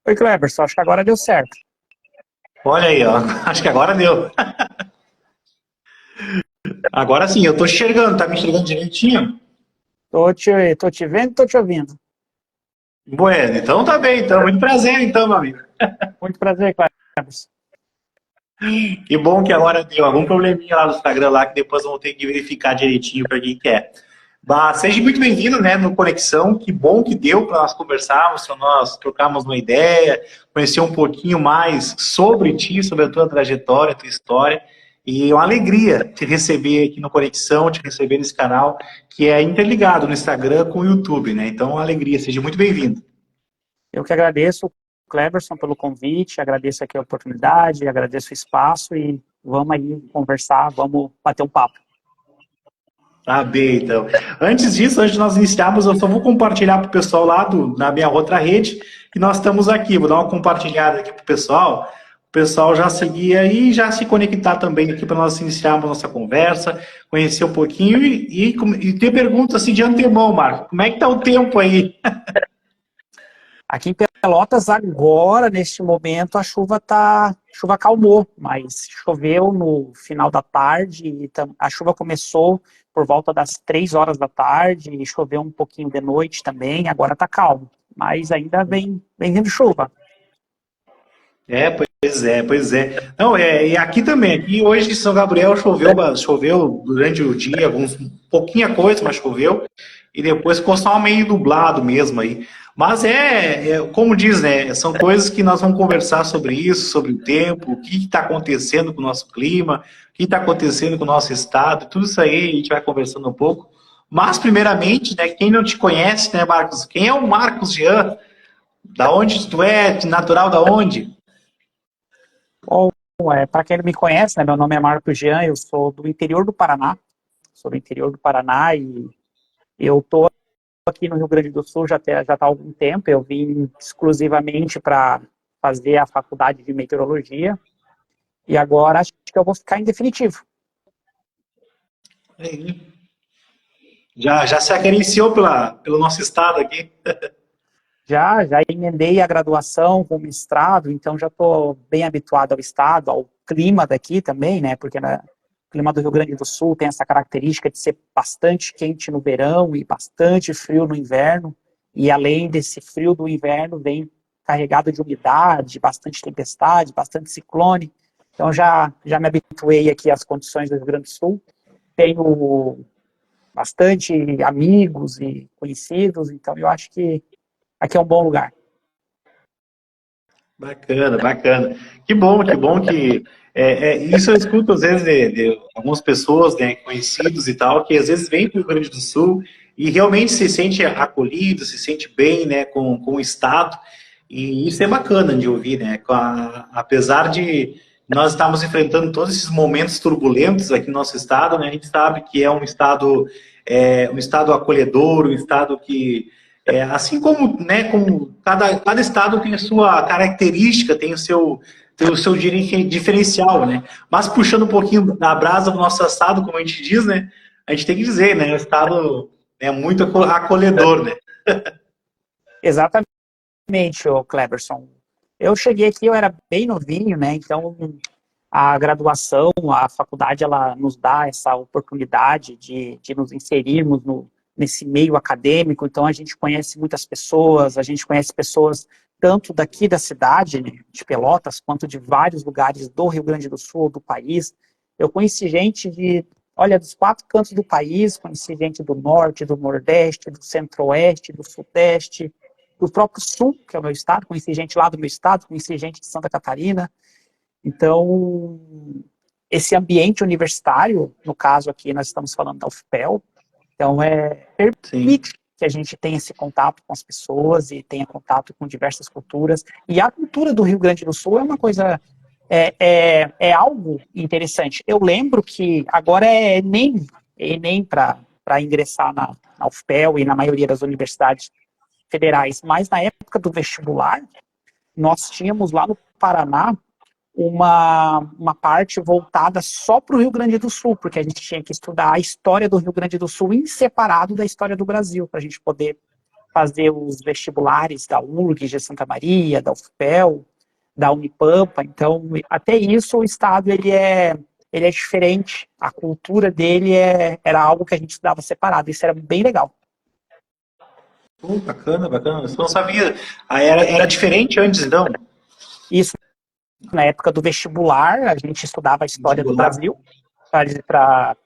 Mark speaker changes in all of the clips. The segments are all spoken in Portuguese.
Speaker 1: Oi, Cleberson, acho que agora deu certo.
Speaker 2: Olha aí, ó. Acho que agora deu. Agora sim, eu tô enxergando, tá me enxergando direitinho?
Speaker 1: Tô te vendo e tô te ouvindo.
Speaker 2: Bueno, então tá bem, então. Muito prazer, então, meu amigo.
Speaker 1: Muito prazer, Cleberson.
Speaker 2: Que bom que agora deu algum probleminha lá no Instagram lá que depois vão ter que verificar direitinho para quem quer. Mas seja muito bem-vindo, né, no Conexão. Que bom que deu para nós conversarmos, para nós trocarmos uma ideia, conhecer um pouquinho mais sobre ti, sobre a tua trajetória, a tua história. E é uma alegria te receber aqui no Conexão, te receber nesse canal que é interligado no Instagram com o YouTube, né? Então, é uma alegria. Seja muito bem-vindo.
Speaker 1: Eu que agradeço, Cleberson, pelo convite, agradeço aqui a oportunidade, agradeço o espaço e vamos aí conversar, vamos bater um papo.
Speaker 2: Tá bem, então. Antes disso, antes de nós iniciarmos, eu só vou compartilhar para o pessoal lá na minha outra rede que nós estamos aqui. Vou dar uma compartilhada aqui para o pessoal. O pessoal já seguir aí e já se conectar também aqui para nós iniciarmos nossa conversa, conhecer um pouquinho e ter perguntas assim de antemão, Marco. Como é que está o tempo aí?
Speaker 1: Aqui em Pelotas, agora, neste momento, a chuva acalmou, mas choveu no final da tarde, e a chuva começou por volta das 3 horas da tarde, e choveu um pouquinho de noite também, agora tá calmo, mas ainda vem vindo chuva.
Speaker 2: É, pois é, pois é. Não, e aqui também, aqui hoje em São Gabriel choveu durante o dia, pouquinha coisa, mas choveu, e depois ficou só meio nublado mesmo aí. Mas como diz, né, são coisas que nós vamos conversar sobre isso, sobre o tempo, o que está acontecendo com o nosso clima, o que está acontecendo com o nosso estado, tudo isso aí a gente vai conversando um pouco. Mas, primeiramente, né, quem não te conhece, né, Marcos, quem é o Marcos Jean? Da onde tu é? Natural da onde?
Speaker 1: Bom, para quem não me conhece, né, meu nome é Marco Jean, eu sou do interior do Paraná, e eu estou aqui no Rio Grande do Sul já tá há algum tempo. Eu vim exclusivamente para fazer a faculdade de meteorologia e agora acho que eu vou ficar em definitivo.
Speaker 2: Já se acreditou pelo nosso estado aqui.
Speaker 1: Já emendei a graduação com mestrado, então já estou bem habituado ao estado, ao clima daqui também, né? Porque o clima do Rio Grande do Sul tem essa característica de ser bastante quente no verão e bastante frio no inverno. E além desse frio do inverno, vem carregado de umidade, bastante tempestade, bastante ciclone. Então já me habituei aqui às condições do Rio Grande do Sul. Tenho bastante amigos e conhecidos, então eu acho que aqui é um bom lugar.
Speaker 2: Bacana, bacana. Que bom que. Isso eu escuto às vezes de algumas pessoas, né, conhecidos e tal, que às vezes vêm para o Rio Grande do Sul e realmente se sente acolhido, se sente bem, né, com o Estado. E isso é bacana de ouvir, né? Apesar de nós estarmos enfrentando todos esses momentos turbulentos aqui no nosso estado, né, a gente sabe que um estado acolhedor, um estado que assim como, né, como cada estado tem a sua característica, tem o seu diferencial, né? Mas puxando um pouquinho da brasa do nosso assado, como a gente diz, né? A gente tem que dizer, né? O estado é muito acolhedor, né?
Speaker 1: Exatamente, ô Cleberson. Eu cheguei aqui, eu era bem novinho, né? Então a graduação, a faculdade, ela nos dá essa oportunidade de nos inserirmos nesse meio acadêmico. Então a gente conhece muitas pessoas, a gente conhece pessoas tanto daqui da cidade, né, de Pelotas, quanto de vários lugares do Rio Grande do Sul, do país. Eu conheci gente olha, dos 4 cantos do país, conheci gente do norte, do nordeste, do centro-oeste, do sudeste, do próprio sul, que é o meu estado, conheci gente lá do meu estado, conheci gente de Santa Catarina. Então, esse ambiente universitário, no caso aqui nós estamos falando da UFPEL, então
Speaker 2: Sim.
Speaker 1: permite que a gente tenha esse contato com as pessoas e tenha contato com diversas culturas. E a cultura do Rio Grande do Sul é uma coisa, é algo interessante. Eu lembro que agora é Enem para ingressar na UFPEL e na maioria das universidades federais, mas na época do vestibular, nós tínhamos lá no Paraná uma parte voltada só para o Rio Grande do Sul, porque a gente tinha que estudar a história do Rio Grande do Sul em separado da história do Brasil, para a gente poder fazer os vestibulares da URGS de Santa Maria, da UFPEL, da Unipampa. Então, até isso, o Estado ele é diferente. A cultura dele era algo que a gente estudava separado. Isso era bem legal.
Speaker 2: Pô, bacana, bacana. Eu não sabia. Ah, era diferente antes, então?
Speaker 1: Isso, na época do vestibular, a gente estudava a história do
Speaker 2: Vestibular.
Speaker 1: Brasil para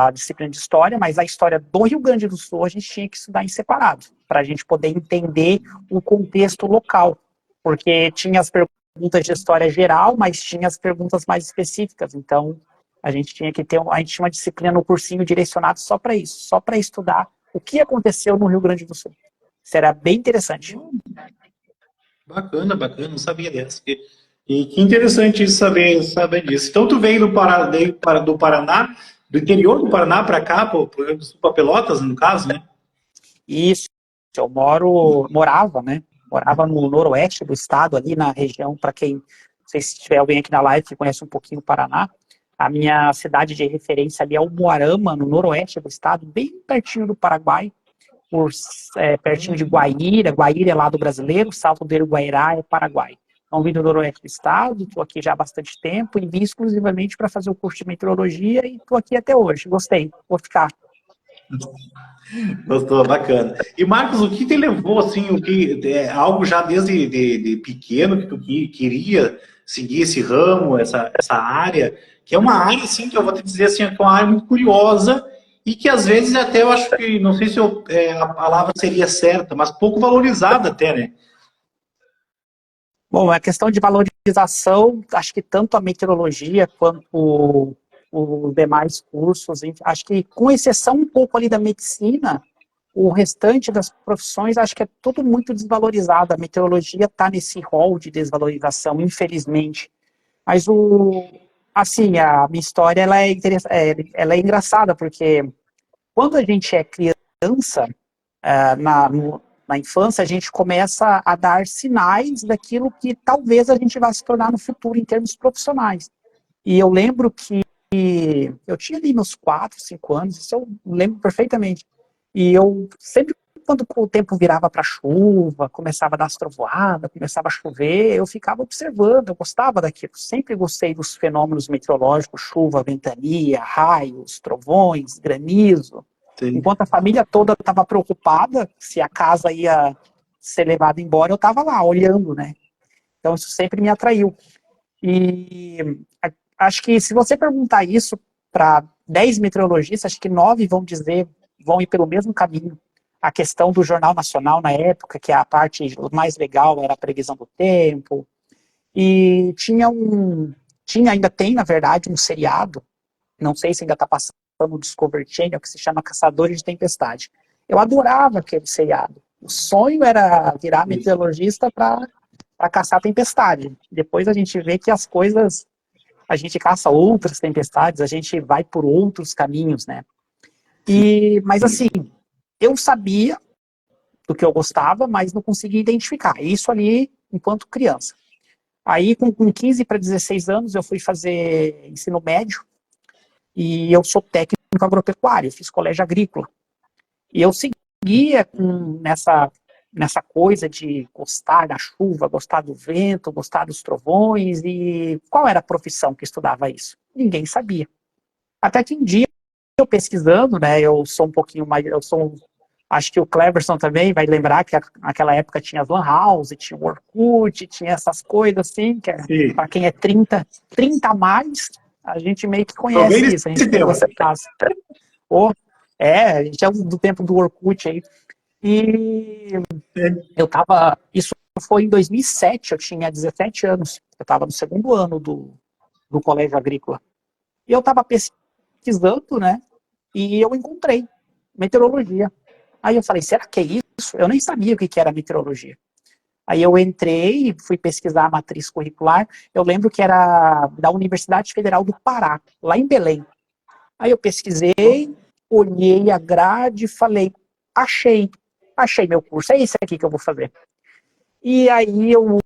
Speaker 1: a disciplina de história, mas a história do Rio Grande do Sul a gente tinha que estudar em separado, para a gente poder entender o contexto local, porque tinha as perguntas de história geral, mas tinha as perguntas mais específicas, então a gente tinha uma disciplina no cursinho direcionado só para isso, só para estudar o que aconteceu no Rio Grande do Sul. Isso era bem interessante.
Speaker 2: Bacana, bacana, não sabia dessa. E que interessante isso saber disso. Então tu veio do Paraná, do interior do Paraná para cá, pro Rio Grande do Sul, para Pelotas, no caso, né?
Speaker 1: Isso, eu morava no noroeste do estado, ali na região, para quem, não sei se tiver alguém aqui na live que conhece um pouquinho o Paraná, a minha cidade de referência ali é Umuarama, no noroeste do estado, bem pertinho do Paraguai, pertinho de Guaíra. Guaíra é lado brasileiro, Salto do Guairá é Paraguai. Então, vim do noroeste do estado, estou aqui já há bastante tempo e vim exclusivamente para fazer o curso de meteorologia e estou aqui até hoje. Gostei, vou ficar.
Speaker 2: Gostou, bacana. E Marcos, o que te levou, assim, algo já desde de pequeno que tu queria seguir esse ramo, essa área, que é uma área, assim, que eu vou te dizer, assim, que é uma área muito curiosa e que às vezes até eu acho que, não sei se a palavra seria certa, mas pouco valorizada até, né?
Speaker 1: Bom, a questão de valorização, acho que tanto a meteorologia quanto os demais cursos, acho que com exceção um pouco ali da medicina, o restante das profissões, acho que é tudo muito desvalorizado. A meteorologia está nesse rol de desvalorização, infelizmente. Mas assim, a minha história ela é engraçada, porque quando a gente é criança, na infância, a gente começa a dar sinais daquilo que talvez a gente vá se tornar no futuro em termos profissionais. E eu lembro que eu tinha ali meus 4, 5 anos, isso eu lembro perfeitamente. E eu sempre, quando o tempo virava para chuva, começava a dar as trovoadas, começava a chover, eu ficava observando, eu gostava daquilo. Sempre gostei dos fenômenos meteorológicos, chuva, ventania, raios, trovões, granizo.
Speaker 2: Sim.
Speaker 1: Enquanto a família toda estava preocupada se a casa ia ser levada embora, eu estava lá olhando, né? Então isso sempre me atraiu. E acho que se você perguntar isso para 10 meteorologistas, acho que 9 vão ir pelo mesmo caminho. A questão do Jornal Nacional na época, que a parte mais legal era a previsão do tempo. E ainda tem, na verdade, um seriado, não sei se ainda está passando no Discovery Channel, que se chama Caçadores de Tempestade. Eu adorava aquele seriado. O sonho era virar meteorologista para caçar tempestade. Depois a gente vê que a gente caça outras tempestades, a gente vai por outros caminhos, né? Mas assim, eu sabia do que eu gostava, mas não conseguia identificar. Isso ali enquanto criança. Aí, com 15 para 16 anos, eu fui fazer ensino médio e eu sou técnico agropecuário, fiz colégio agrícola. E eu seguia nessa coisa de gostar da chuva, gostar do vento, gostar dos trovões. E qual era a profissão que estudava isso? Ninguém sabia. Até que um dia, eu pesquisando, né, eu sou um pouquinho mais, acho que o Cleverson também vai lembrar que naquela época tinha as Lan House, tinha o Orkut, tinha essas coisas assim, que para quem é 30 a mais, a gente meio que conhece isso, a gente pegou essa fase. A gente é do tempo do Orkut aí. E isso foi em 2007, eu tinha 17 anos, eu estava no segundo ano do colégio agrícola. E eu estava pesquisando, né, e eu encontrei meteorologia. Aí eu falei, será que é isso? Eu nem sabia o que era meteorologia. Aí eu entrei, fui pesquisar a matriz curricular, eu lembro que era da Universidade Federal do Pará, lá em Belém. Aí eu pesquisei, olhei a grade e falei, achei meu curso, é isso aqui que eu vou fazer. E aí eu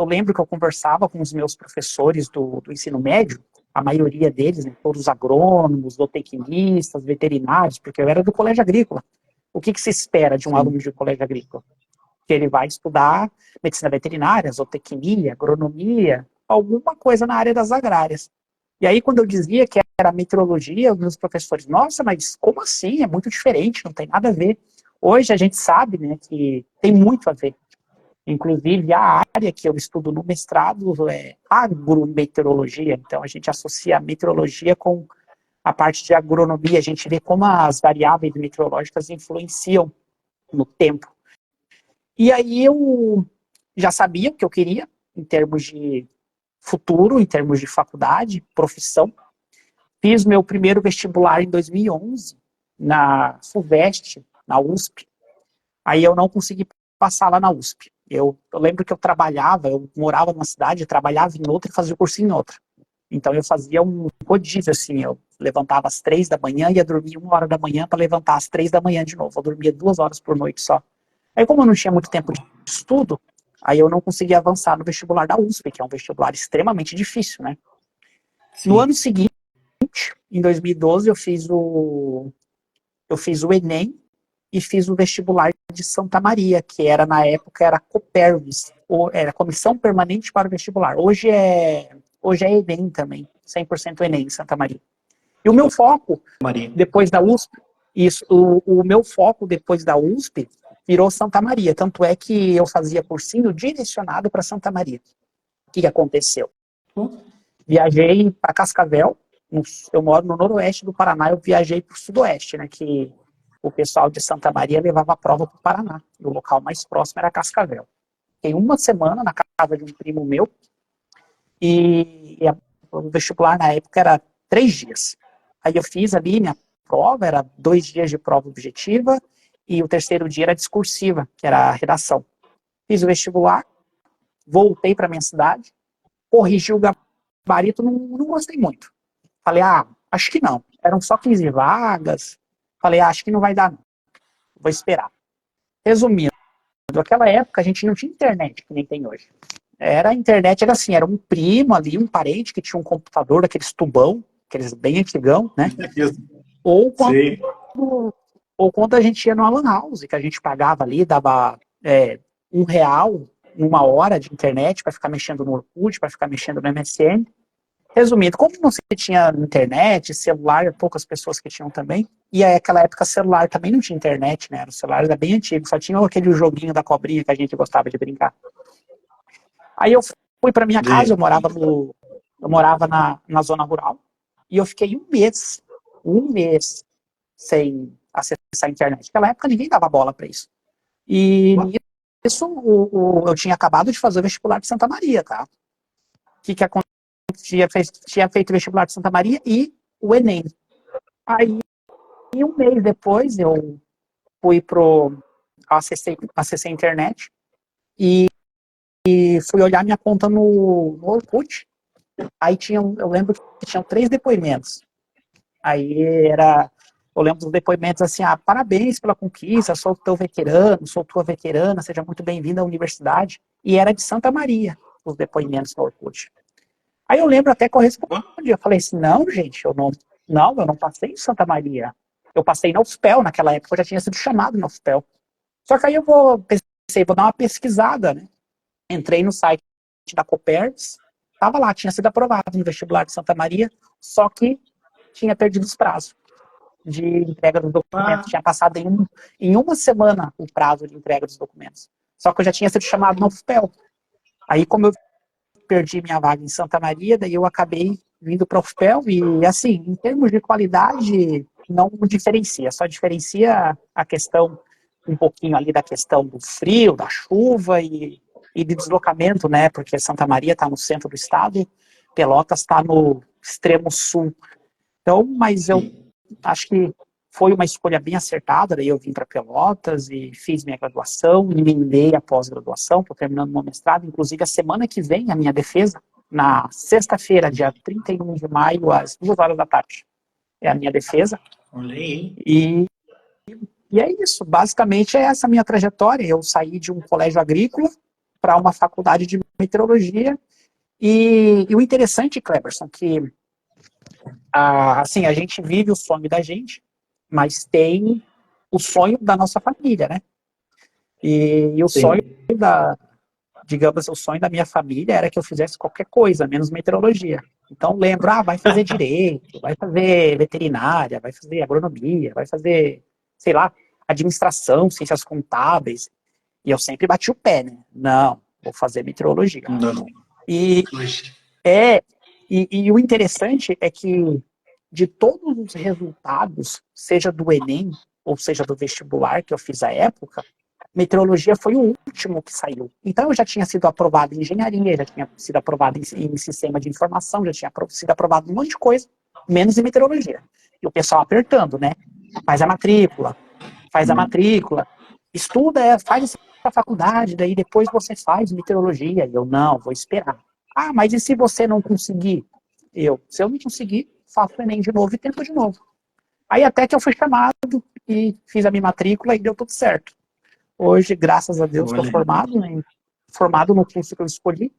Speaker 1: lembro que eu conversava com os meus professores do ensino médio, a maioria deles, né, todos agrônomos, zootecnistas, veterinários, porque eu era do colégio agrícola. O que se espera de um aluno de colégio agrícola? Que ele vai estudar medicina veterinária, zootecnia, agronomia, alguma coisa na área das agrárias. E aí, quando eu dizia que era meteorologia, os meus professores, nossa, mas como assim? É muito diferente, não tem nada a ver. Hoje a gente sabe, né, que tem muito a ver. Inclusive, a área que eu estudo no mestrado é agrometeorologia, então a gente associa a meteorologia com a parte de agronomia, a gente vê como as variáveis meteorológicas influenciam no tempo. E aí eu já sabia o que eu queria, em termos de futuro, em termos de faculdade, profissão. Fiz meu primeiro vestibular em 2011, na FUVEST, na USP. Aí eu não consegui passar lá na USP. Eu lembro que eu morava numa cidade, trabalhava em outra e fazia o curso em outra. Então eu fazia um rodízio, assim, eu levantava às 3 da manhã e ia dormir 1 hora da manhã para levantar às 3 da manhã de novo. Eu dormia 2 horas por noite só. Aí como eu não tinha muito tempo de estudo, aí eu não conseguia avançar no vestibular da USP, que é um vestibular extremamente difícil, né?
Speaker 2: Sim.
Speaker 1: No ano seguinte, em 2012, eu fiz o Enem e fiz o vestibular de Santa Maria, que era na época era Copervis, ou era Comissão Permanente para o Vestibular. Hoje é Enem também, 100% Enem em Santa Maria. E o meu foco,
Speaker 2: Maria.
Speaker 1: depois da USP, o meu foco depois da USP virou Santa Maria. Tanto é que eu fazia cursinho direcionado para Santa Maria. O que aconteceu? Viajei para Cascavel, eu moro no noroeste do Paraná, eu viajei para o sudoeste, né, que o pessoal de Santa Maria levava a prova para o Paraná. E o local mais próximo era Cascavel. Fiquei uma semana na casa de um primo meu e o vestibular na época era 3 dias. Aí eu fiz ali minha prova, era 2 dias de prova objetiva e o terceiro dia era discursiva, que era a redação. Fiz o vestibular, voltei para minha cidade, corrigi o gabarito, não gostei muito. Falei, acho que não. Eram só 15 vagas. Falei, acho que não vai dar, não. Vou esperar. Resumindo, naquela época a gente não tinha internet que nem tem hoje. A internet era assim, era um primo ali, um parente que tinha um computador daqueles tubão, aqueles bem antigão, né? Ou quando a gente ia no Lan House, que a gente pagava ali, dava R$ 1, 1 hora de internet para ficar mexendo no Orkut, para ficar mexendo no MSN. Resumindo, como não se tinha internet, celular, poucas pessoas que tinham também, e aí, naquela época celular também não tinha internet, né? O celular era bem antigo, só tinha aquele joguinho da cobrinha que a gente gostava de brincar. Aí eu fui para minha casa, eu morava na zona rural, e eu fiquei um mês sem acessar a internet. Naquela época ninguém dava bola para isso. E isso eu tinha acabado de fazer o vestibular de Santa Maria, tá? O que aconteceu? Tinha feito o vestibular de Santa Maria e o Enem. Aí, um mês depois, eu fui acessei a internet e fui olhar minha conta no Orkut. Aí eu lembro que tinham 3 depoimentos. Aí eu lembro dos depoimentos assim, parabéns pela conquista, sou teu veterano, sou tua veterana, seja muito bem-vinda à universidade. E era de Santa Maria, os depoimentos no Orkut. Aí eu lembro até que eu respondi, eu falei assim, não, gente, eu não passei em Santa Maria. Eu passei na UFPEL, naquela época eu já tinha sido chamado na UFPEL. Só que aí pensei, vou dar uma pesquisada, né? Entrei no site da Copervis, estava lá, tinha sido aprovado no vestibular de Santa Maria, só que tinha perdido os prazos de entrega dos documentos. Tinha passado em uma semana o prazo de entrega dos documentos. Só que eu já tinha sido chamado na UFPEL. Aí, como eu perdi minha vaga em Santa Maria, daí eu acabei vindo para o UFPEL e, assim, em termos de qualidade, não diferencia, só diferencia a questão, um pouquinho ali da questão do frio, da chuva e de deslocamento, né, porque Santa Maria está no centro do estado, Pelotas está no extremo sul. Então, mas eu acho que foi uma escolha bem acertada, daí eu vim para Pelotas e fiz minha graduação, emendei a pós-graduação, estou terminando meu mestrado, inclusive a semana que vem a minha defesa, na sexta-feira, dia 31 de maio, às 2 horas da tarde, é a minha defesa.
Speaker 2: Olhei.
Speaker 1: E é isso, basicamente é essa a minha trajetória, eu saí de um colégio agrícola para uma faculdade de meteorologia, e o interessante, Cleberson, que assim, a gente vive o sonho da gente, mas tem o sonho da nossa família, né? E o sonho
Speaker 2: Sim.
Speaker 1: digamos, o sonho da minha família era que eu fizesse qualquer coisa, menos meteorologia. Então lembro, vai fazer direito, vai fazer veterinária, vai fazer agronomia, vai fazer, sei lá, administração, ciências contábeis. E eu sempre bati o pé, né? Não, vou fazer meteorologia.
Speaker 2: Não.
Speaker 1: E é, e o interessante é que de todos os resultados, seja do Enem ou seja do vestibular que eu fiz à época, meteorologia foi o último que saiu. Então eu já tinha sido aprovado em engenharia, já tinha sido aprovado em sistema de informação, já tinha sido aprovado em um monte de coisa, menos em meteorologia. E o pessoal apertando, né? Faz a matrícula, faz a matrícula, estuda, faz essa faculdade, daí depois você faz meteorologia. E eu, não, vou esperar. Mas e se você não conseguir? Se eu não conseguir, faço o Enem de novo e tento de novo. Aí até que eu fui chamado e fiz a minha matrícula e deu tudo certo. Hoje, graças a Deus, estou formado, né, formado no curso que eu escolhi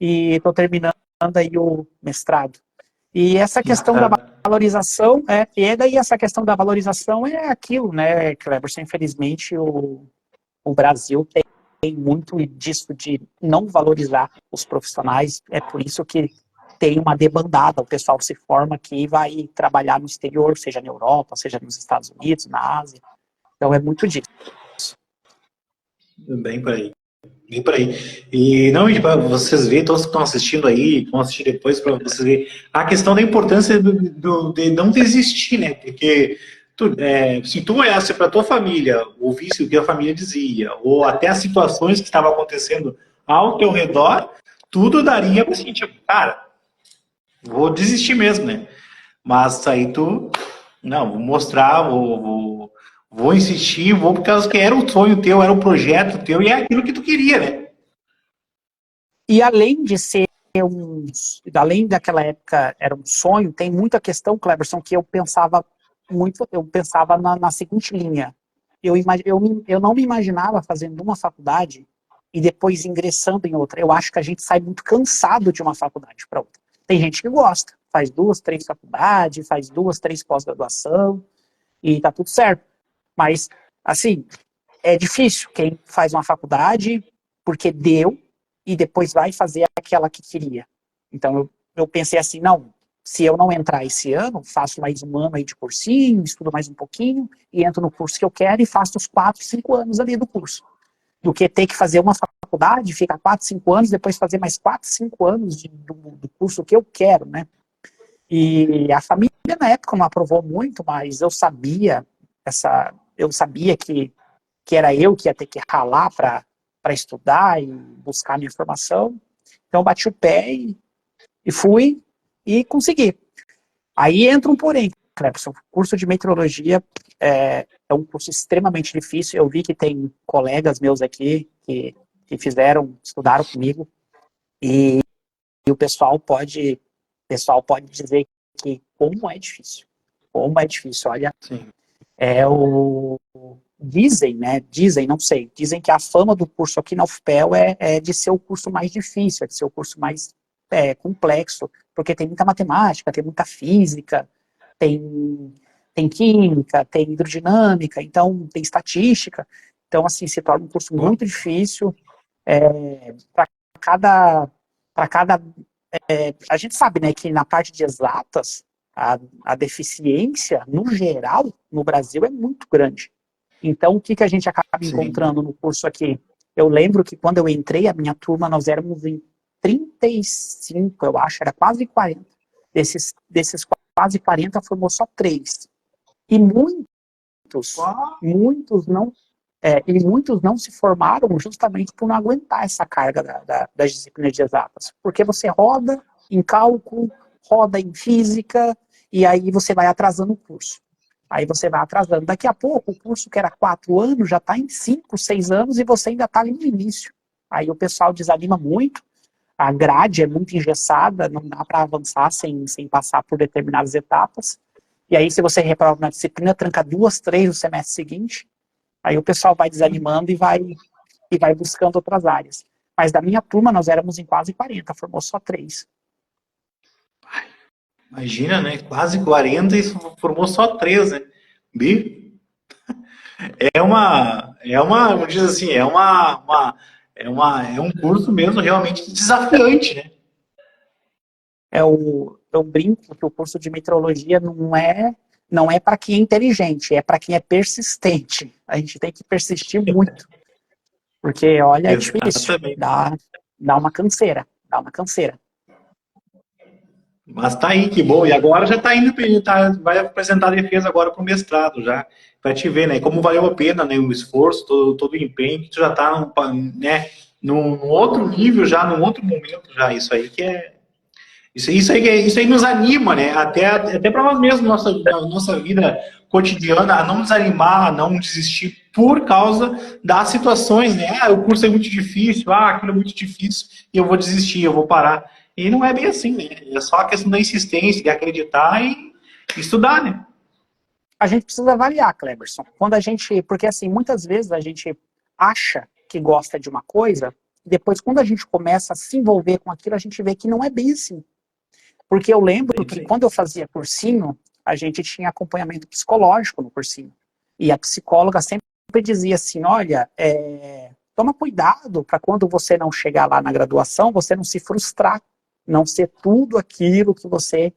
Speaker 1: e estou terminando aí o mestrado. E essa questão da valorização, e daí essa questão da valorização é aquilo, né, Cleberson? Infelizmente, o Brasil tem muito disso de não valorizar os profissionais, é por isso que tem uma debandada, o pessoal se forma aqui e vai trabalhar no exterior, seja na Europa, seja nos Estados Unidos, na Ásia. Então é muito disso.
Speaker 2: Bem por aí. Bem por aí. E não, vocês verem, todos que estão assistindo aí, vão assistir depois para vocês verem a questão da importância de não desistir, né? Porque se tu olhasse para tua família, ouvisse o que a família dizia, ou até as situações que estavam acontecendo ao teu redor, tudo daria para assim, tipo, cara, vou desistir mesmo, né? Mas aí tu, não, vou mostrar, vou insistir, vou por causa que era o sonho teu, era o projeto teu e é aquilo que tu queria, né?
Speaker 1: E além de ser além daquela época era um sonho, tem muita questão, Cleberson, que eu pensava na seguinte linha. Eu não me imaginava fazendo uma faculdade e depois ingressando em outra. Eu acho que a gente sai muito cansado de uma faculdade para outra. Tem gente que gosta, faz 2, 3 faculdades, faz 2, 3 pós-graduação e tá tudo certo. Mas, assim, é difícil quem faz uma faculdade porque deu e depois vai fazer aquela que queria. Então eu pensei assim, não, se eu não entrar esse ano, faço mais um ano aí de cursinho, estudo mais um pouquinho e entro no curso que eu quero e faço os 4, 5 anos ali do curso. Do que ter que fazer uma faculdade, ficar 4, 5 anos, depois fazer mais 4, 5 anos do curso que eu quero, né? E a família na época não aprovou muito, mas eu sabia que era eu que ia ter que ralar para estudar e buscar minha informação. Então, eu bati o pé e fui e consegui. Aí entra um porém, Clepson. O curso de meteorologia é um curso extremamente difícil. Eu vi que tem colegas meus aqui que estudaram comigo, e o pessoal pode dizer que como é difícil. Como é difícil. Olha,
Speaker 2: Sim.
Speaker 1: Dizem, né? Dizem, não sei. Dizem que a fama do curso aqui na UFPEL é de ser o curso mais difícil, é de ser o curso mais complexo, porque tem muita matemática, tem muita física, tem química, tem hidrodinâmica, então tem estatística. Então, assim, se torna um curso muito difícil. Para cada, para cada, a gente sabe, né, que na parte de exatas, a deficiência, no geral, no Brasil é muito grande. Então, o que a gente acaba
Speaker 2: Sim.
Speaker 1: encontrando no curso aqui? Eu lembro que quando eu entrei, a minha turma, nós éramos em 35, eu acho, era quase 40. Desses quase 40, formou só 3. E muitos não se formaram justamente por não aguentar essa carga das disciplinas de exatas. Porque você roda em cálculo, roda em física, e aí você vai atrasando o curso. Aí você vai atrasando. Daqui a pouco, o curso que era 4 anos já está em 5, 6 anos e você ainda está ali no início. Aí o pessoal desanima muito, a grade é muito engessada, não dá para avançar sem passar por determinadas etapas. E aí, se você reprova na disciplina, tranca 2, 3 no semestre seguinte, aí o pessoal vai desanimando e vai buscando outras áreas. Mas da minha turma, nós éramos em quase 40, formou só 3.
Speaker 2: Imagina, né? Quase 40 e formou só 3, né? Bi? vamos dizer assim, é um curso mesmo realmente desafiante, né?
Speaker 1: Eu brinco que o curso de meteorologia não é para quem é inteligente, é para quem é persistente. A gente tem que persistir muito, porque, olha, é difícil,
Speaker 2: Exatamente.
Speaker 1: dá uma canseira, dá uma canseira.
Speaker 2: Mas tá aí, que bom. E agora já tá indo, vai apresentar a defesa agora para o mestrado já, para te ver, né? Como valeu a pena, né? O esforço, todo o empenho, que tu já tá né? Num outro nível já, num outro momento já. Isso aí que é. Isso aí nos anima, né? Até para nós mesmos, nossa vida cotidiana, a não desanimar, a não desistir por causa das situações, né? Ah, o curso é muito difícil, aquilo é muito difícil, e eu vou desistir, eu vou parar. E não é bem assim, né? É só a questão da insistência, de acreditar e estudar, né?
Speaker 1: A gente precisa avaliar, Cleberson. Porque assim, muitas vezes a gente acha que gosta de uma coisa, e depois quando a gente começa a se envolver com aquilo, a gente vê que não é bem assim. Porque eu lembro que quando eu fazia cursinho, a gente tinha acompanhamento psicológico no cursinho. E a psicóloga sempre dizia assim, olha, toma cuidado para quando você não chegar lá na graduação, você não se frustrar, não ser tudo aquilo que você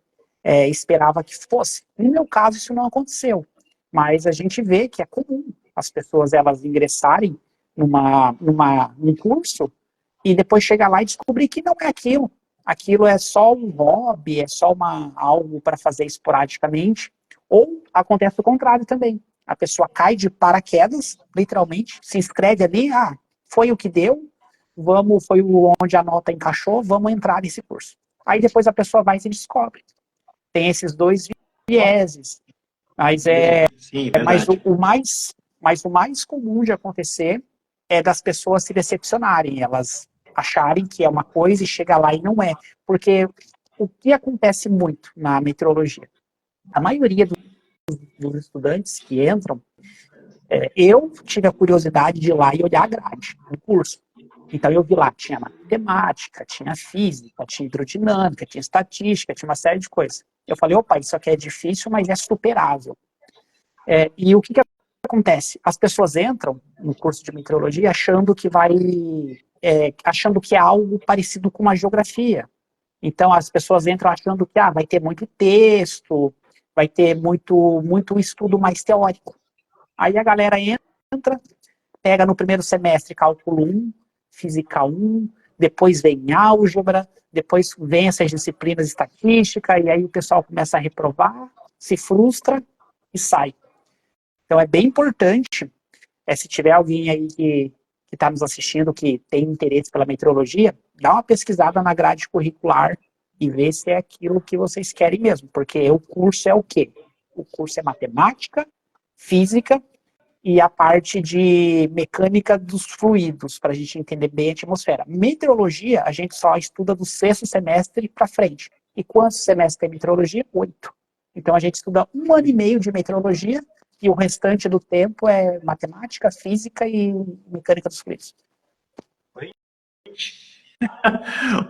Speaker 1: esperava que fosse. No meu caso, isso não aconteceu. Mas a gente vê que é comum as pessoas elas ingressarem num curso e depois chegar lá e descobrir que não é aquilo. Aquilo é só um hobby, é só algo para fazer esporadicamente. Ou acontece o contrário também. A pessoa cai de paraquedas, literalmente, se inscreve ali, foi o que deu, foi onde a nota encaixou, vamos entrar nesse curso. Aí depois a pessoa vai e se descobre. Tem esses dois vieses. Mas
Speaker 2: Sim,
Speaker 1: mas
Speaker 2: verdade.
Speaker 1: o mais comum de acontecer é das pessoas se decepcionarem, elas acharem que é uma coisa e chega lá e não é. Porque o que acontece muito na meteorologia? A maioria dos estudantes que entram, eu tive a curiosidade de ir lá e olhar a grade do curso. Então eu vi lá, tinha matemática, tinha física, tinha hidrodinâmica, tinha estatística, tinha uma série de coisas. Eu falei, opa, isso aqui é difícil, mas é superável. E o que acontece? As pessoas entram no curso de meteorologia achando que é algo parecido com uma geografia. Então as pessoas entram achando que vai ter muito texto, vai ter muito estudo mais teórico. Aí a galera entra, pega no primeiro semestre cálculo 1, física 1, depois vem álgebra, depois vem essas disciplinas estatística, e aí o pessoal começa a reprovar, se frustra e sai. Então é bem importante, se tiver alguém aí que está nos assistindo, que tem interesse pela meteorologia, dá uma pesquisada na grade curricular e vê se é aquilo que vocês querem mesmo, porque o curso é o quê? O curso é matemática, física e a parte de mecânica dos fluidos, para a gente entender bem a atmosfera. Meteorologia, a gente só estuda do sexto semestre para frente. E quantos semestres tem meteorologia? 8. Então a gente estuda 1 ano e meio de meteorologia e o restante do tempo é matemática, física e mecânica dos fluidos.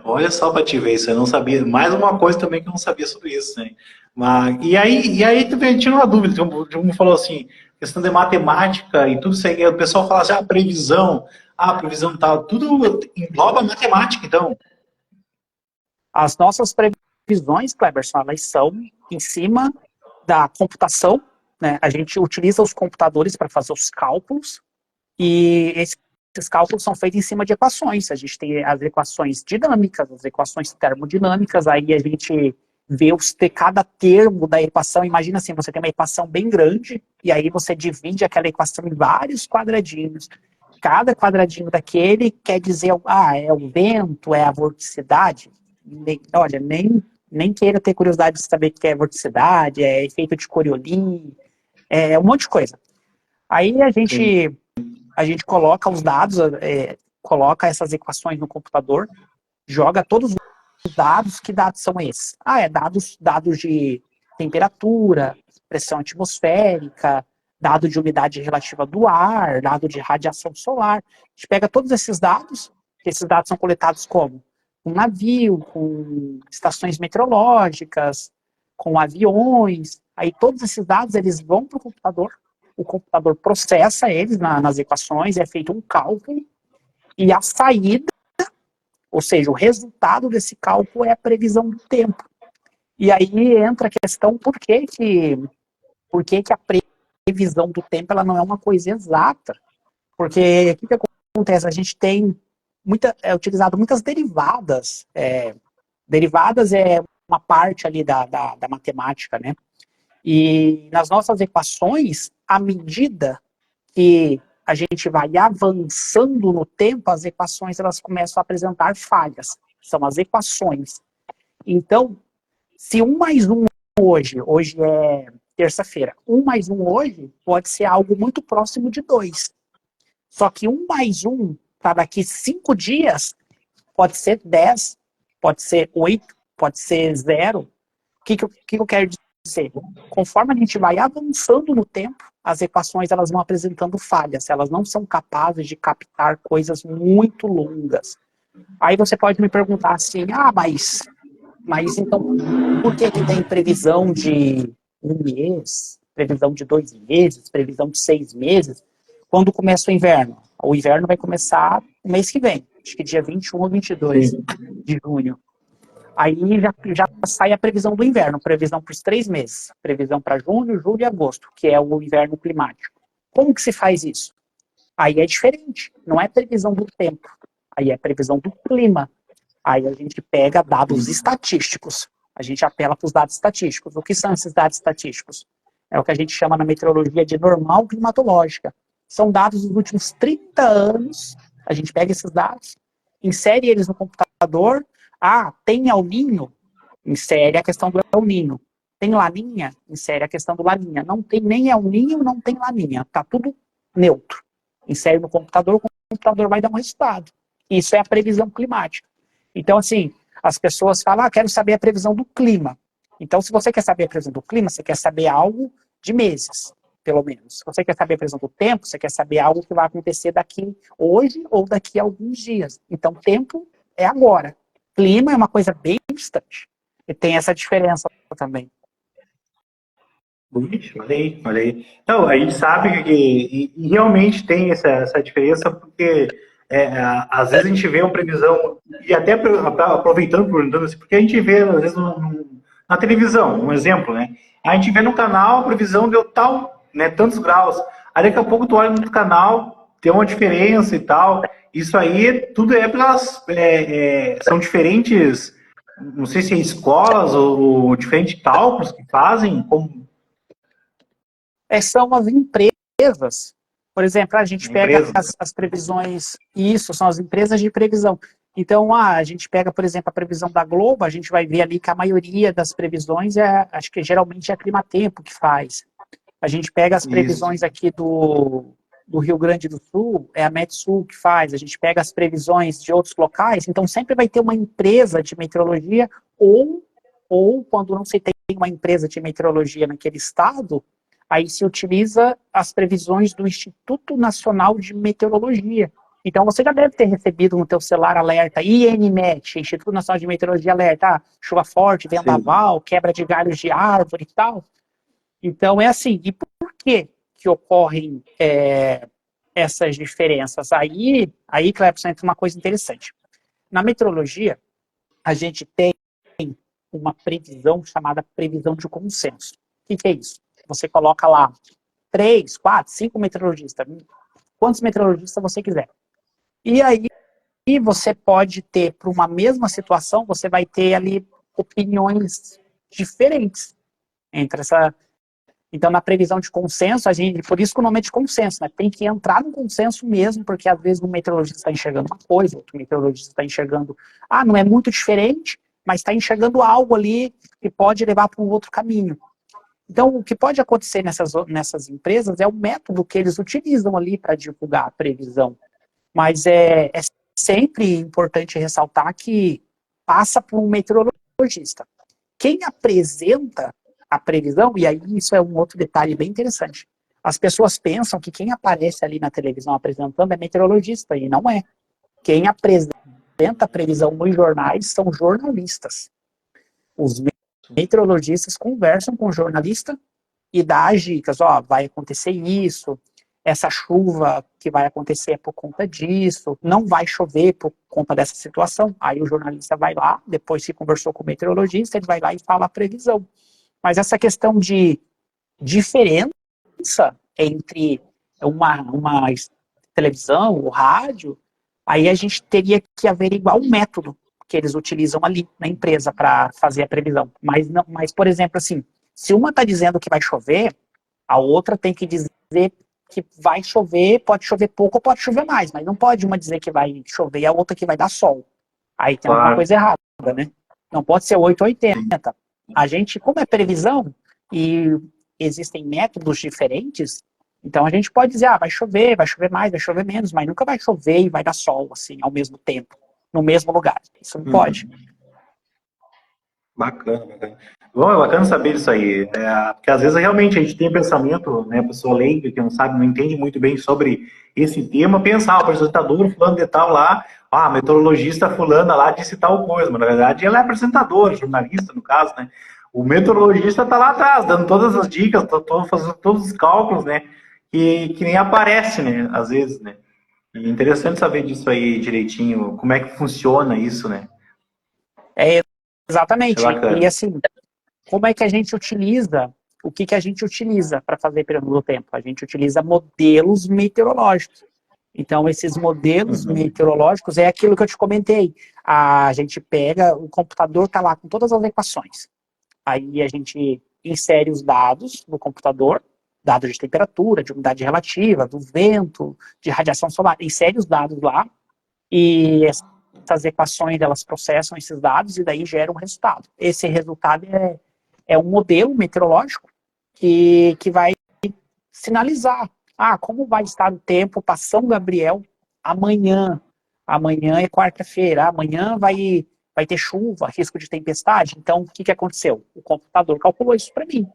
Speaker 2: Olha só para te ver isso, eu não sabia. Mais uma coisa também que eu não sabia sobre isso, né? Mas, e aí também tinha uma dúvida, um falou assim, questão de matemática e tudo isso aí, o pessoal fala assim, previsão tal, tudo engloba matemática, então.
Speaker 1: As nossas previsões, Cleberson, elas são em cima da computação, né? A gente utiliza os computadores para fazer os cálculos e esses cálculos são feitos em cima de equações. A gente tem as equações dinâmicas, as equações termodinâmicas, aí a gente vê cada termo da equação. Imagina assim, você tem uma equação bem grande e aí você divide aquela equação em vários quadradinhos. Cada quadradinho daquele quer dizer, é o vento, é a vorticidade. Olha, nem queira ter curiosidade de saber o que é vorticidade, é efeito de Coriolis, um monte de coisa. Aí
Speaker 2: Sim.
Speaker 1: a gente coloca os dados, coloca essas equações no computador, joga todos os dados. Que dados são esses? Dados de temperatura, pressão atmosférica, dado de umidade relativa do ar, dado de radiação solar. A gente pega todos esses dados, que esses dados são coletados como? Com navio, com estações meteorológicas, com aviões. Aí todos esses dados eles vão para o computador o computador processa eles nas equações, é feito um cálculo, e a saída, ou seja, o resultado desse cálculo é a previsão do tempo. E aí entra a questão por que a previsão do tempo ela não é uma coisa exata. Porque o que acontece? A gente tem utilizado muitas derivadas. Derivadas é uma parte ali da matemática, né? E nas nossas equações, à medida que a gente vai avançando no tempo, as equações elas começam a apresentar falhas. São as equações. Então, se 1 mais 1 hoje é terça-feira, 1 mais 1 hoje pode ser algo muito próximo de 2. Só que 1 mais 1 para daqui 5 dias pode ser 10, pode ser 8, pode ser 0. O que eu quero dizer? Conforme a gente vai avançando no tempo, as equações elas vão apresentando falhas, elas não são capazes de captar coisas muito longas. Aí você pode me perguntar assim, mas então por que tem previsão de 1 mês, previsão de 2 meses, previsão de 6 meses, quando começa o inverno? O inverno vai começar no mês que vem, acho que dia 21 ou 22 de junho. Aí já sai a previsão do inverno, previsão para os 3 meses, previsão para junho, julho e agosto, que é o inverno climático. Como que se faz isso? Aí é diferente, não é previsão do tempo, aí é previsão do clima. Aí a gente pega dados estatísticos, a gente apela para os dados estatísticos. O que são esses dados estatísticos? É o que a gente chama na meteorologia de normal climatológica. São dados dos últimos 30 anos, a gente pega esses dados, insere eles no computador. Tem El Niño? Insere a questão do El Niño. Tem Laninha? Insere a questão do Laninha. Não tem nem El Niño, não tem Laninha. Está tudo neutro. Insere no computador, o computador vai dar um resultado. Isso é a previsão climática. Então, assim, as pessoas falam, quero saber a previsão do clima. Então, se você quer saber a previsão do clima, você quer saber algo de meses, pelo menos. Se você quer saber a previsão do tempo, você quer saber algo que vai acontecer daqui hoje ou daqui a alguns dias. Então, tempo é agora. Clima é uma coisa bem distante. E tem essa diferença também.
Speaker 2: Olha aí. Então, a gente sabe que e realmente tem essa diferença, porque às vezes a gente vê uma previsão, e até aproveitando, perguntando assim, porque a gente vê, às vezes, na televisão, um exemplo, né? A gente vê no canal a previsão deu tal, né, tantos graus. Aí daqui a pouco tu olha no outro canal, tem uma diferença e tal. Isso aí, tudo é pelas... são diferentes, não sei se é escolas ou diferentes cálculos que fazem, como...
Speaker 1: São as empresas. Por exemplo, a gente pega as previsões, isso, são as empresas de previsão. Então, a gente pega, por exemplo, a previsão da Globo, a gente vai ver ali que a maioria das previsões, acho que geralmente é a Climatempo que faz. A gente pega as previsões aqui do Rio Grande do Sul, é a Metsul que faz. A gente pega as previsões de outros locais, então sempre vai ter uma empresa de meteorologia, ou quando não se tem uma empresa de meteorologia naquele estado, aí se utiliza as previsões do Instituto Nacional de Meteorologia. Então você já deve ter recebido no teu celular alerta, INMET, Instituto Nacional de Meteorologia alerta, chuva forte, vendaval, quebra de galhos de árvore e tal. Então é assim, e por que ocorrem essas diferenças? Aí, Clepson, entra uma coisa interessante. Na meteorologia, a gente tem uma previsão chamada previsão de consenso. O que é isso? Você coloca lá 3, 4, 5 meteorologistas, quantos meteorologistas você quiser. E aí você pode ter, para uma mesma situação, você vai ter ali opiniões diferentes entre essa... Então, na previsão de consenso, por isso que o nome é de consenso, né? Tem que entrar no consenso mesmo, porque às vezes um meteorologista está enxergando uma coisa, outro meteorologista está enxergando, não é muito diferente, mas está enxergando algo ali que pode levar para um outro caminho. Então, o que pode acontecer nessas empresas é o método que eles utilizam ali para divulgar a previsão. Mas é sempre importante ressaltar que passa por um meteorologista. Quem apresenta a previsão, e aí isso é um outro detalhe bem interessante, as pessoas pensam que quem aparece ali na televisão apresentando é meteorologista, e não é. Quem apresenta a previsão nos jornais são jornalistas. Os meteorologistas conversam com o jornalista e dar as dicas, ó, vai acontecer isso, essa chuva que vai acontecer é por conta disso, não vai chover por conta dessa situação. Aí o jornalista vai lá, depois que conversou com o meteorologista, ele vai lá e fala a previsão. Mas essa questão de diferença entre uma televisão, o rádio, aí a gente teria que averiguar o método que eles utilizam ali na empresa para fazer a previsão. Mas, não, mas, por exemplo, assim, se uma está dizendo que vai chover, a outra tem que dizer que vai chover, pode chover pouco ou pode chover mais, mas não pode uma dizer que vai chover e a outra que vai dar sol. Aí tem alguma coisa errada, né? Não pode ser 8 ou 80. A gente, como é previsão e existem métodos diferentes, então a gente pode dizer, vai chover mais, vai chover menos, mas nunca vai chover e vai dar sol, assim, ao mesmo tempo, no mesmo lugar. Isso não pode.
Speaker 2: Bacana, bacana. Bom, é bacana saber isso aí. Porque às vezes realmente a gente tem pensamento, né, a pessoa leiga que não sabe, não entende muito bem sobre esse tema, pensar, o apresentador fulano de tal lá, a meteorologista fulana lá disse tal coisa, mas na verdade ela é apresentadora, jornalista no caso, né? O meteorologista está lá atrás, dando todas as dicas, fazendo todos os cálculos, né? Que nem aparece, né? Às vezes, né? E é interessante saber disso aí direitinho, como é que funciona isso, né? É
Speaker 1: Exatamente. E
Speaker 2: bacana.
Speaker 1: assim, como é que a gente utiliza, o que que a gente utiliza para fazer previsão do tempo? A gente utiliza modelos meteorológicos. Então, esses modelos meteorológicos é aquilo que eu te comentei. A gente pega, o computador está lá com todas as equações. Aí a gente insere os dados no computador, dados de temperatura, de umidade relativa, do vento, de radiação solar. Insere os dados lá e essas equações, elas processam esses dados e daí geram um resultado. Esse resultado é um modelo meteorológico que vai sinalizar, como vai estar o tempo para São Gabriel amanhã. Amanhã é quarta-feira, amanhã vai ter chuva, risco de tempestade. Então, o que aconteceu? O computador calculou isso para mim.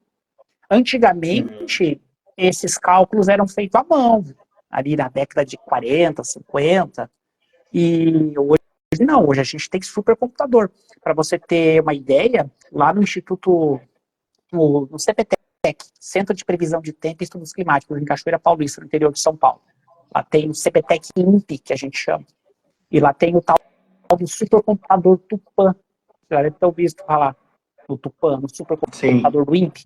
Speaker 1: Antigamente, esses cálculos eram feitos à mão, ali na década de 40, 50, e hoje não, hoje a gente tem supercomputador. Para você ter uma ideia, lá no Instituto, no CPTEC, Centro de Previsão de Tempo e Estudos Climáticos, em Cachoeira Paulista, no interior de São Paulo. Lá tem o CPTEC INPE, que a gente chama. E lá tem o tal do supercomputador Tupã. Você já deve ter ouvido falar do Tupã, no supercomputador do INPE.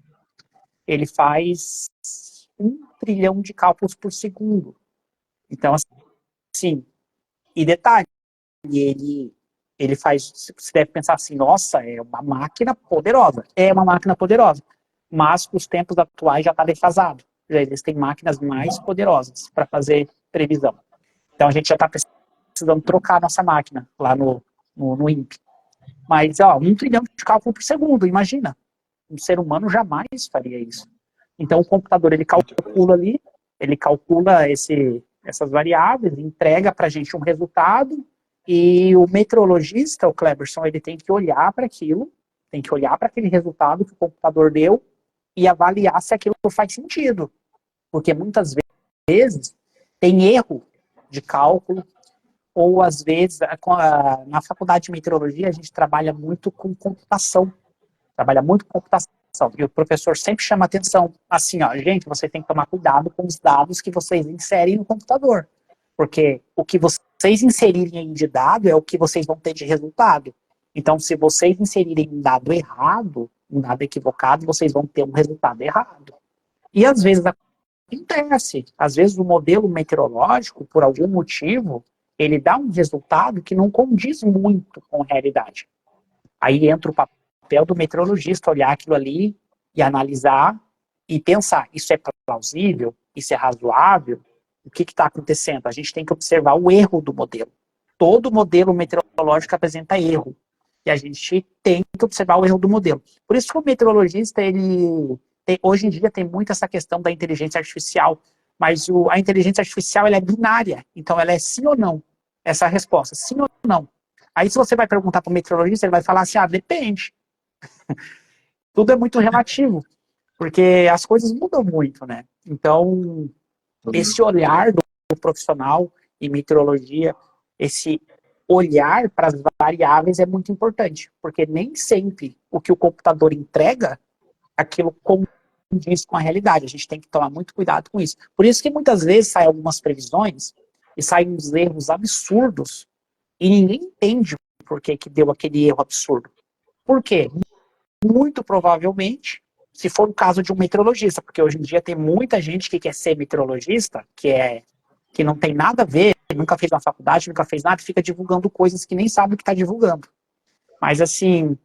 Speaker 1: Ele faz 1 trilhão de cálculos por segundo. Então, assim, e detalhe, ele faz, você deve pensar assim, nossa, é uma máquina poderosa. É uma máquina poderosa, mas os tempos atuais já está defasado. Já existem máquinas mais poderosas para fazer previsão. Então a gente já está precisando trocar a nossa máquina lá no INPE. Mas, 1 trilhão de cálculo por segundo, imagina. Um ser humano jamais faria isso. Então o computador, ele calcula ali, ele calcula essas variáveis, entrega para a gente um resultado. E o meteorologista, o Cleberson, ele tem que olhar para aquilo, tem que olhar para aquele resultado que o computador deu e avaliar se aquilo faz sentido. Porque muitas vezes tem erro de cálculo, ou às vezes, na faculdade de meteorologia, a gente trabalha muito com computação. E o professor sempre chama atenção, assim, gente, você tem que tomar cuidado com os dados que vocês inserem no computador. Porque o que vocês inserirem aí de dado é o que vocês vão ter de resultado. Então, se vocês inserirem um dado errado, um dado equivocado, vocês vão ter um resultado errado. E às vezes acontece. Às vezes o modelo meteorológico, por algum motivo, ele dá um resultado que não condiz muito com a realidade. Aí entra o papel do meteorologista, olhar aquilo ali e analisar e pensar, isso é plausível? Isso é razoável? O que está acontecendo? A gente tem que observar o erro do modelo. Todo modelo meteorológico apresenta erro. E a gente tem que observar o erro do modelo. Por isso que o meteorologista, hoje em dia tem muito essa questão da inteligência artificial, mas a inteligência artificial ela é binária. Então ela é sim ou não. Essa é a resposta, sim ou não. Aí se você vai perguntar para o meteorologista, ele vai falar assim, depende. Tudo é muito relativo, porque as coisas mudam muito, né? Então, esse olhar do profissional em meteorologia, esse olhar para as variáveis é muito importante, porque nem sempre o que o computador entrega, aquilo condiz com a realidade. A gente tem que tomar muito cuidado com isso. Por isso que muitas vezes saem algumas previsões e saem uns erros absurdos e ninguém entende por que que deu aquele erro absurdo. Por quê? Muito provavelmente, se for o caso de um meteorologista, porque hoje em dia tem muita gente que quer ser meteorologista, que não tem nada a ver, nunca fez uma faculdade, nunca fez nada, fica divulgando coisas que nem sabe o que está divulgando. Mas assim,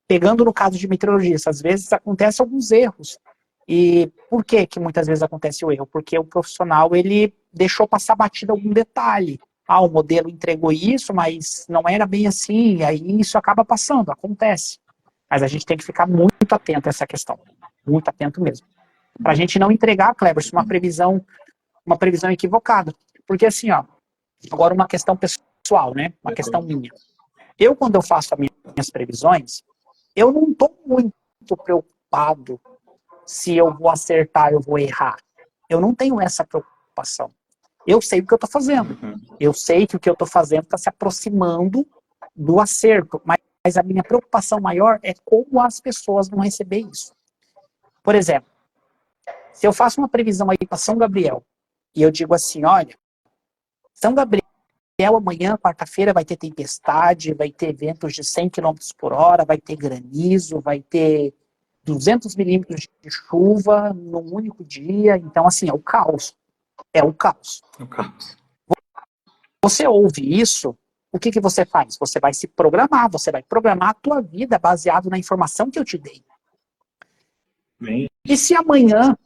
Speaker 1: pegando no caso de meteorologista, às vezes acontecem alguns erros. E por que que muitas vezes acontece o erro? Porque o profissional, ele deixou passar batido algum detalhe. Ah, o modelo entregou isso, mas não era bem assim, e aí isso acaba passando, acontece. Mas a gente tem que ficar muito atento a essa questão. Muito atento mesmo. Para a gente não entregar, Cleberson, uma previsão equivocada. Porque assim, ó, agora uma questão pessoal, né? Uma questão minha. Eu, quando eu faço as minhas previsões, eu não estou muito preocupado se eu vou acertar, eu vou errar. Eu não tenho essa preocupação. Eu sei o que eu estou fazendo. Eu sei que o que eu estou fazendo está se aproximando do acerto. Mas a minha preocupação maior é como as pessoas vão receber isso. Por exemplo, se eu faço uma previsão aí para São Gabriel, e eu digo assim, olha, São Gabriel amanhã, quarta-feira, vai ter tempestade, vai ter ventos de 100 quilômetros por hora, vai ter granizo, vai ter 200 milímetros de chuva num único dia. Então, assim, é o caos. É o caos.
Speaker 2: No caso.
Speaker 1: Você ouve isso, o que que você faz? Você vai se programar, você vai programar a tua vida baseado na informação que eu te dei.
Speaker 2: Bem,
Speaker 1: E se amanhã,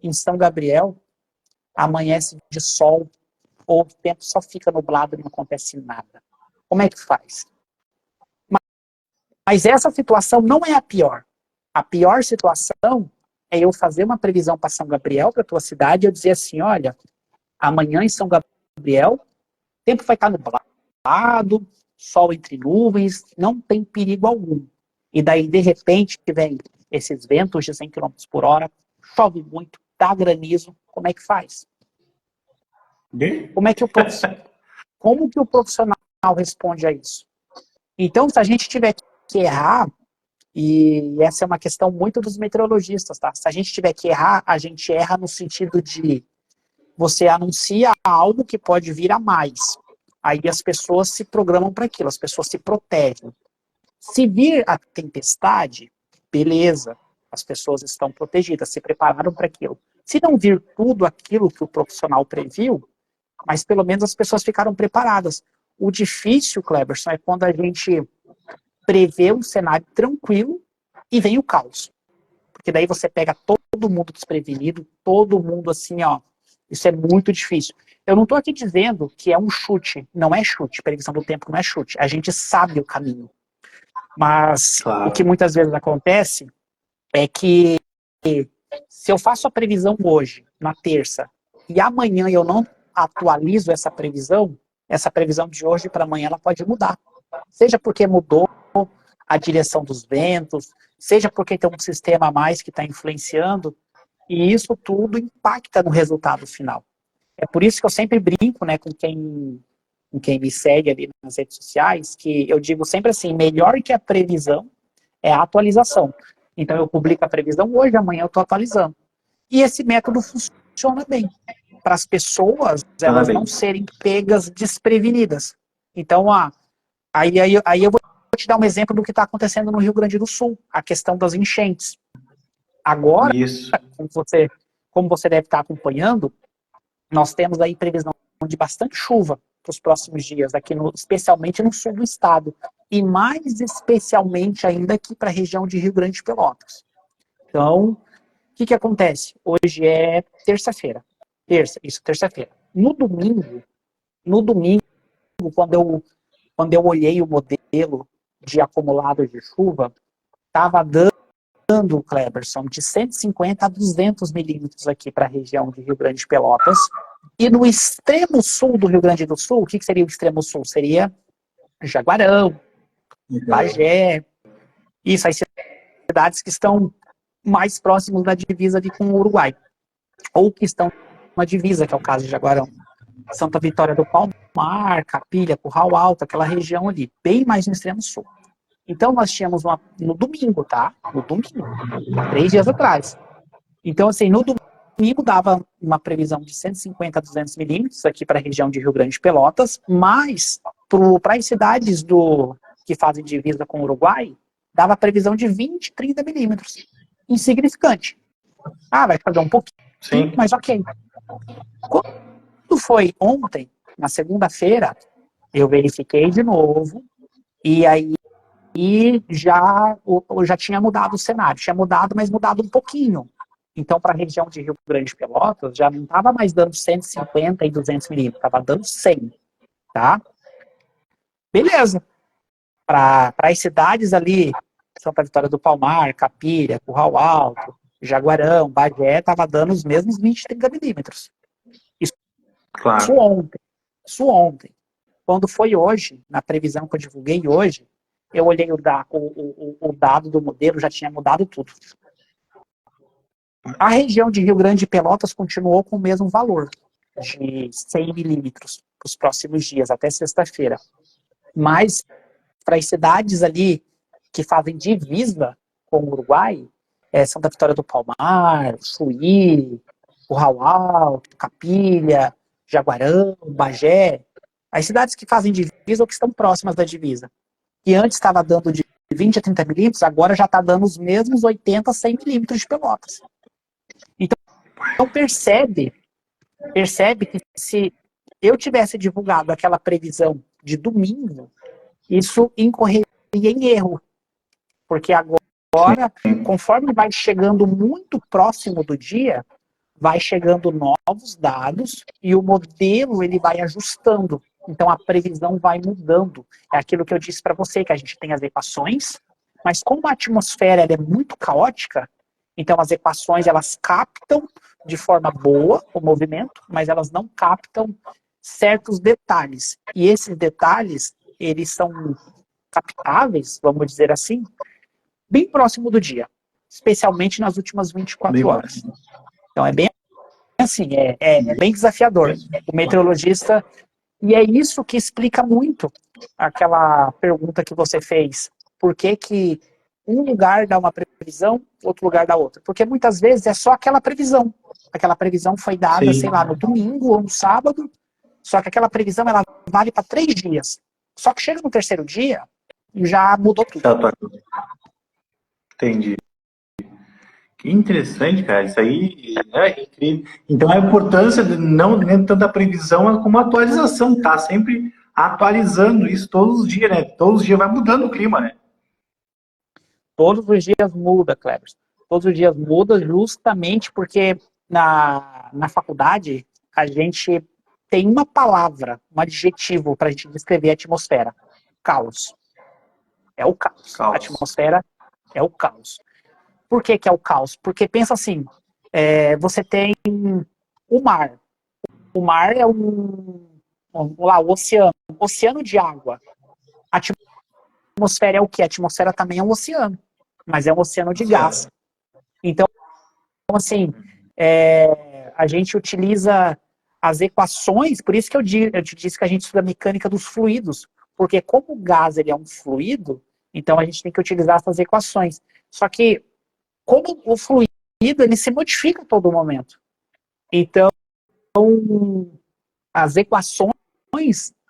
Speaker 1: em São Gabriel, amanhece de sol, ou o tempo só fica nublado e não acontece nada? Como é que faz? Mas essa situação não é a pior. A pior situação é eu fazer uma previsão para São Gabriel, para a tua cidade, e eu dizer assim, olha, amanhã em São Gabriel, o tempo vai estar nublado, sol entre nuvens, não tem perigo algum. E daí, de repente, vem esses ventos de 100 km por hora, chove muito, dá granizo, como é que faz?
Speaker 2: bem,
Speaker 1: Como que o profissional responde a isso? Então, se a gente tiver que errar, e essa é uma questão muito dos meteorologistas, tá? Se a gente tiver que errar, a gente erra no sentido de você anuncia algo que pode vir a mais. Aí as pessoas se programam para aquilo, as pessoas se protegem. Se vir a tempestade, beleza, as pessoas estão protegidas, se prepararam para aquilo. Se não vir tudo aquilo que o profissional previu, mas pelo menos as pessoas ficaram preparadas. O difícil, Cleberson, é quando a gente prevê um cenário tranquilo e vem o caos. Porque daí você pega todo mundo desprevenido, todo mundo assim, ó. Isso é muito difícil. Eu não estou aqui dizendo que é um chute. Não é chute. Previsão do tempo não é chute. A gente sabe o caminho. Mas
Speaker 2: claro.
Speaker 1: o que muitas vezes acontece é que se eu faço a previsão hoje, na terça, e amanhã eu não atualizo essa previsão de hoje para amanhã ela pode mudar. Seja porque mudou a direção dos ventos, seja porque tem um sistema a mais que está influenciando, e isso tudo impacta no resultado final. É por isso que eu sempre brinco, né, com quem me segue ali nas redes sociais, que eu digo sempre assim, melhor que a previsão é a atualização. Então eu publico a previsão hoje, amanhã eu estou atualizando. E esse método funciona bem. Para as pessoas, elas não serem pegas desprevenidas. Então, aí eu vou te dar um exemplo do que está acontecendo no Rio Grande do Sul, a questão das enchentes. Agora,
Speaker 2: Isso.
Speaker 1: como você deve estar acompanhando, nós temos aí previsão de bastante chuva para os próximos dias, especialmente no sul do estado, e mais especialmente ainda aqui para a região de Rio Grande de Pelotas. Então, o que acontece? Hoje é terça-feira. Terça-feira. No domingo, quando eu olhei o modelo de acumulado de chuva, estava dando, Cleberson, de 150 a 200 milímetros aqui para a região de Rio Grande de Pelotas. E no extremo sul do Rio Grande do Sul, o que seria o extremo sul? Seria Jaguarão, Bagé, isso, as cidades que estão mais próximos da divisa com o Uruguai, ou que estão na divisa, que é o caso de Jaguarão. Santa Vitória do Palmar, Capilha, Curral Alto, aquela região ali, bem mais no extremo sul. Então, nós tínhamos no domingo, tá? No domingo, há 3 dias atrás. Então, assim, no domingo dava uma previsão de 150 a 200 milímetros aqui para a região de Rio Grande de Pelotas, mas para as cidades que fazem divisa com o Uruguai, dava previsão de 20, 30 milímetros. Insignificante. Ah, vai fazer um pouquinho,
Speaker 2: Sim.
Speaker 1: mas ok. Quando foi ontem, na segunda-feira, eu verifiquei de novo, e aí já tinha mudado o cenário. Tinha mudado, mas mudado um pouquinho. Então, para a região de Rio Grande de Pelotas, já não estava mais dando 150 e 200 milímetros, estava dando 100, tá? Beleza. Para as cidades ali, Santa Vitória do Palmar, Capilha, Curral Alto, Jaguarão, Bagé, estava dando os mesmos 20, 30 milímetros. Isso ontem. Isso ontem. Quando foi hoje, na previsão que eu divulguei hoje, eu olhei o dado do modelo, já tinha mudado tudo. A região de Rio Grande de Pelotas continuou com o mesmo valor, de 100 milímetros para os próximos dias, até sexta-feira. Mas, para as cidades ali que fazem divisa com o Uruguai, Santa Vitória do Palmar, Chuí, Curral Alto, Capilha, Jaguarão, Bagé, as cidades que fazem divisa ou que estão próximas da divisa, que antes estava dando de 20 a 30 milímetros, agora já está dando os mesmos 80 a 100 milímetros de Pelotas. Então percebe que se eu tivesse divulgado aquela previsão de domingo, isso incorreria em erro. Porque agora, conforme vai chegando muito próximo do dia, vai chegando novos dados e o modelo ele vai ajustando. Então a previsão vai mudando. É aquilo que eu disse para você, que a gente tem as equações, mas como a atmosfera ela é muito caótica, então as equações elas captam de forma boa o movimento, mas elas não captam certos detalhes. E esses detalhes, eles são captáveis, vamos dizer assim, bem próximo do dia, especialmente nas últimas 24 horas. Então é bem assim, é bem desafiador. O meteorologista, e é isso que explica muito aquela pergunta que você fez. Por que um lugar dá uma previsão, outro lugar dá outra? Porque muitas vezes é só aquela previsão. Aquela previsão foi dada, sei lá, no domingo ou no sábado, só que aquela previsão ela vale para 3 dias. Só que chega no terceiro dia e já mudou tudo.
Speaker 2: Entendi. Que interessante, cara. Isso aí é incrível. Então, a importância de não tanto a previsão como a atualização, tá? Sempre atualizando isso todos os dias, né? Todos os dias vai mudando o clima, né?
Speaker 1: Todos os dias muda, Kleber. Todos os dias muda justamente porque na faculdade a gente tem uma palavra, um adjetivo para a gente descrever a atmosfera. Caos. É o caos. A atmosfera é o caos. Por que é o caos? Porque pensa assim, você tem o mar. O mar é o oceano. Oceano de água. A atmosfera é o quê? A atmosfera também é um oceano, mas é um oceano de gás. Então, assim, a gente utiliza as equações, por isso que eu te disse que a gente estuda a mecânica dos fluidos, porque como o gás ele é um fluido, então a gente tem que utilizar essas equações. Só que, como o fluido ele se modifica a todo momento, então as equações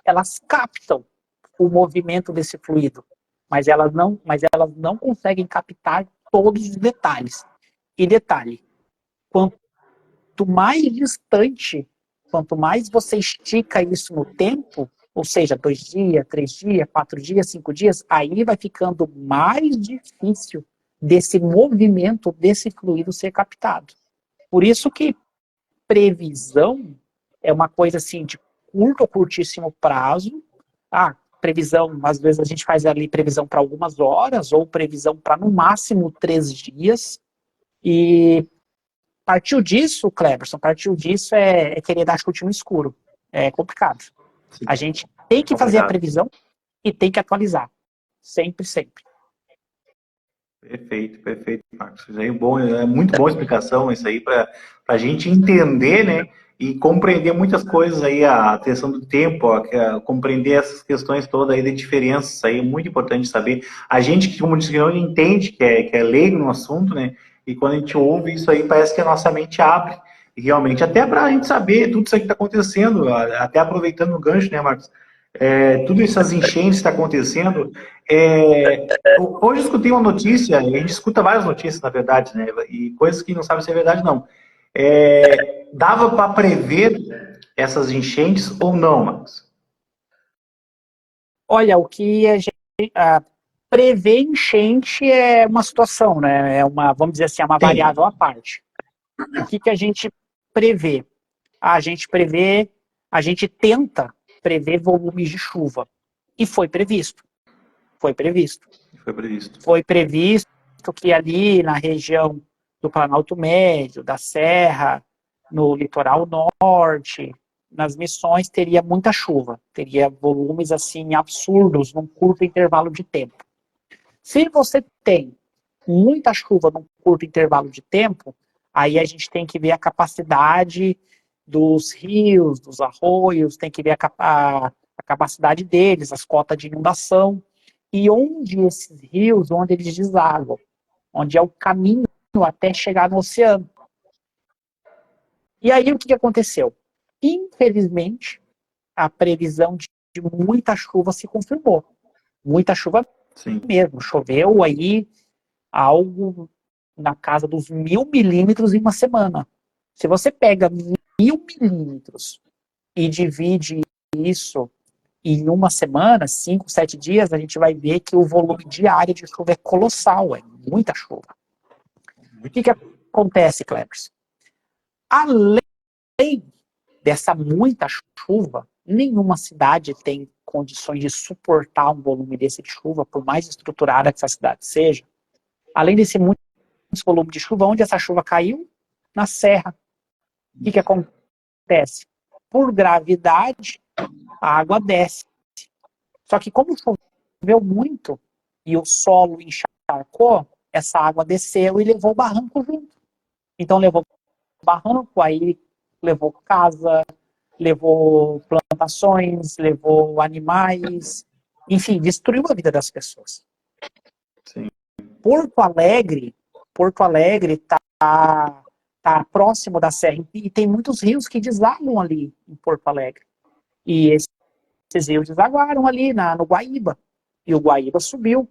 Speaker 1: elas captam o movimento desse fluido, mas elas não conseguem captar todos os detalhes. E detalhe, quanto mais distante, quanto mais você estica isso no tempo, ou seja, 2 dias, 3 dias, 4 dias, 5 dias, aí vai ficando mais difícil desse movimento, desse fluido ser captado. Por isso que previsão é uma coisa assim de curto ou curtíssimo prazo. Previsão, às vezes a gente faz ali previsão para algumas horas, ou previsão para no máximo 3 dias. E partiu disso, Cleberson, é querer dar chute no escuro. É complicado. Sim. A gente tem que fazer a previsão e tem que atualizar. Sempre, sempre.
Speaker 2: Perfeito, Marcos. Isso aí é muito boa explicação isso aí para a gente entender, né? e compreender muitas coisas aí, a questão do tempo, compreender essas questões todas aí de diferenças aí, é muito importante saber. A gente que, como disse, não entende, que é leigo no assunto, né? E quando a gente ouve isso aí, parece que a nossa mente abre. E realmente, até para a gente saber tudo isso aí que está acontecendo, até aproveitando o gancho, né, Marcos? Tudo essas enchentes que está acontecendo. Hoje eu escutei uma notícia, e a gente escuta várias notícias, na verdade, né? E coisas que não sabe se é verdade, não. Dava para prever essas enchentes ou não, Marcos?
Speaker 1: Olha, o que a gente prever enchente é uma situação, né? É uma, vamos dizer assim, é uma
Speaker 2: Sim.
Speaker 1: variável à parte. O que a gente prevê? A gente prevê, a gente tenta prever volumes de chuva. E foi previsto. Foi previsto.
Speaker 2: Foi previsto.
Speaker 1: Foi previsto que ali na região do Planalto Médio, da Serra, no litoral norte, nas Missões, teria muita chuva. Teria volumes assim absurdos num curto intervalo de tempo. Se você tem muita chuva num curto intervalo de tempo, aí a gente tem que ver a capacidade dos rios, dos arroios, tem que ver a capacidade deles, as cotas de inundação, e onde esses rios, onde eles desaguam, onde é o caminho até chegar no oceano. E aí o que aconteceu? Infelizmente, a previsão de muita chuva se confirmou. Muita chuva
Speaker 2: Sim.
Speaker 1: mesmo. Choveu aí algo na casa dos 1.000 milímetros em uma semana. Se você pega 1.000 milímetros e divide isso em uma semana, 5, 7 dias, a gente vai ver que o volume diário de chuva é colossal, é muita chuva. O que acontece, Clebers? Além dessa muita chuva, nenhuma cidade tem condições de suportar um volume desse de chuva, por mais estruturada que essa cidade seja. Além desse muito volume de chuva, onde essa chuva caiu? Na serra. O que acontece? Por gravidade, a água desce. Só que como choveu muito e o solo encharcou, essa água desceu e levou o barranco junto. Então levou o barranco, aí levou casa, levou plantações, levou animais, enfim, destruiu a vida das pessoas.
Speaker 2: Sim.
Speaker 1: Porto Alegre tá próximo da serra e tem muitos rios que desagam ali em Porto Alegre. E esses rios desaguaram ali no Guaíba. E o Guaíba subiu.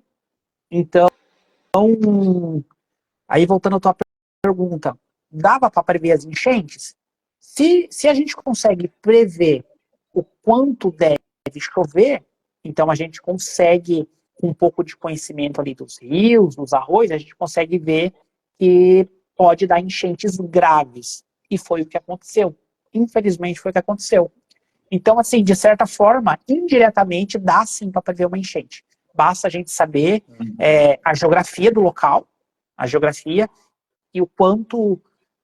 Speaker 1: Então, aí voltando à tua pergunta, dava para prever as enchentes? Se a gente consegue prever o quanto deve chover, então a gente consegue, com um pouco de conhecimento ali dos rios, dos arroios, a gente consegue ver que pode dar enchentes graves. E foi o que aconteceu. Infelizmente foi o que aconteceu. Então, assim, de certa forma, indiretamente, dá sim para prever uma enchente. Basta a gente saber a geografia do local, a geografia, e o quanto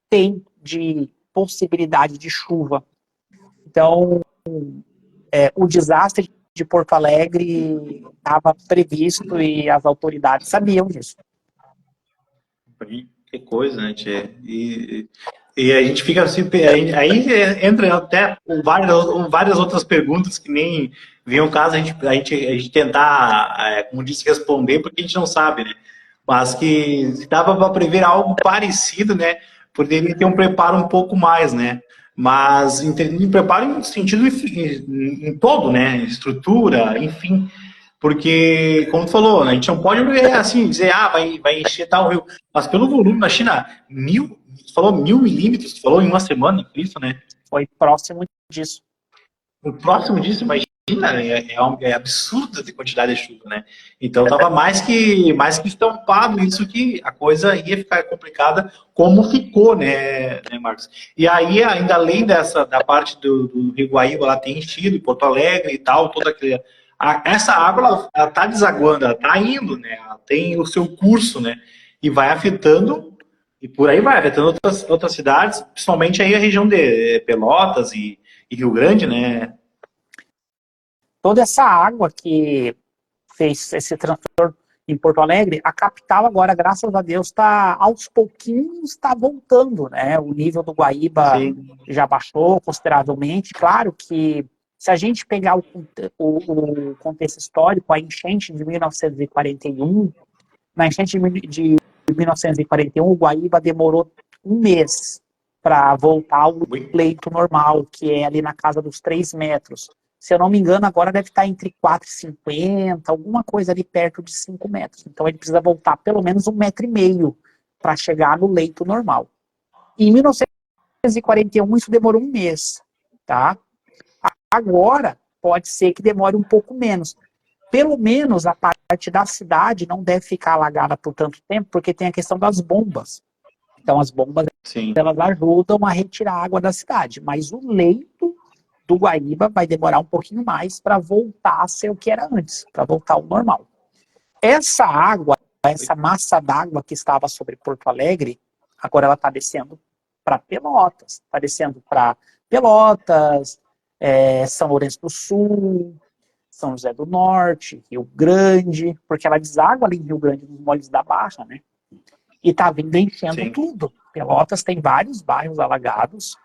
Speaker 1: tem de possibilidade de chuva. Então, o desastre de Porto Alegre estava previsto e as autoridades sabiam disso.
Speaker 2: Que coisa, né, Tchê? E a gente fica assim, aí entra até várias outras perguntas que nem vinham o caso a gente tentar, como disse, responder, porque a gente não sabe, né? Mas que se dava para prever algo parecido, né? Poderia ter um preparo um pouco mais, né? Mas em preparo em sentido em todo, né? Estrutura, enfim. Porque, como tu falou, a gente não pode assim dizer, vai encher tal rio. Mas pelo volume na China, tu falou 1.000 milímetros, tu falou em uma semana, isso, né?
Speaker 1: Foi próximo disso.
Speaker 2: O próximo disso, imagina, é absurdo de quantidade de chuva, né? Então estava mais que estampado isso que a coisa ia ficar complicada, como ficou, né, Marcos? E aí, ainda além da parte do Rio Guaíba, lá tem enchido, Porto Alegre e tal, toda aquela. Essa água, ela tá desaguando, ela tá indo, né? Ela tem o seu curso, né? E vai afetando, e por aí vai, afetando outras cidades, principalmente aí a região de Pelotas e Rio Grande, né?
Speaker 1: Toda essa água que fez esse transtorno, em Porto Alegre, a capital agora, graças a Deus, está aos pouquinhos está voltando, né? O nível do Guaíba
Speaker 2: Sim.
Speaker 1: já baixou consideravelmente. Claro que se a gente pegar o contexto histórico, a enchente de 1941, na enchente de 1941, o Guaíba demorou um mês para voltar ao leito normal, que é ali na casa dos 3 metros. Se eu não me engano, agora deve estar entre 4,50, alguma coisa ali perto de 5 metros. Então ele precisa voltar pelo menos 1,5 metro para chegar no leito normal. Em 1941, isso demorou um mês, tá? Agora, pode ser que demore um pouco menos. Pelo menos a parte da cidade não deve ficar alagada por tanto tempo, porque tem a questão das bombas. Então as bombas,
Speaker 2: Sim.
Speaker 1: elas ajudam a retirar a água da cidade, mas o leito do Guaíba vai demorar um pouquinho mais para voltar a ser o que era antes, para voltar ao normal. Essa água, essa massa d'água que estava sobre Porto Alegre, agora ela está descendo para Pelotas, está descendo para Pelotas, São Lourenço do Sul, São José do Norte, Rio Grande, porque ela deságua ali em Rio Grande nos moles da Barra, né? E está vindo enchendo tudo. Pelotas tem vários bairros alagados,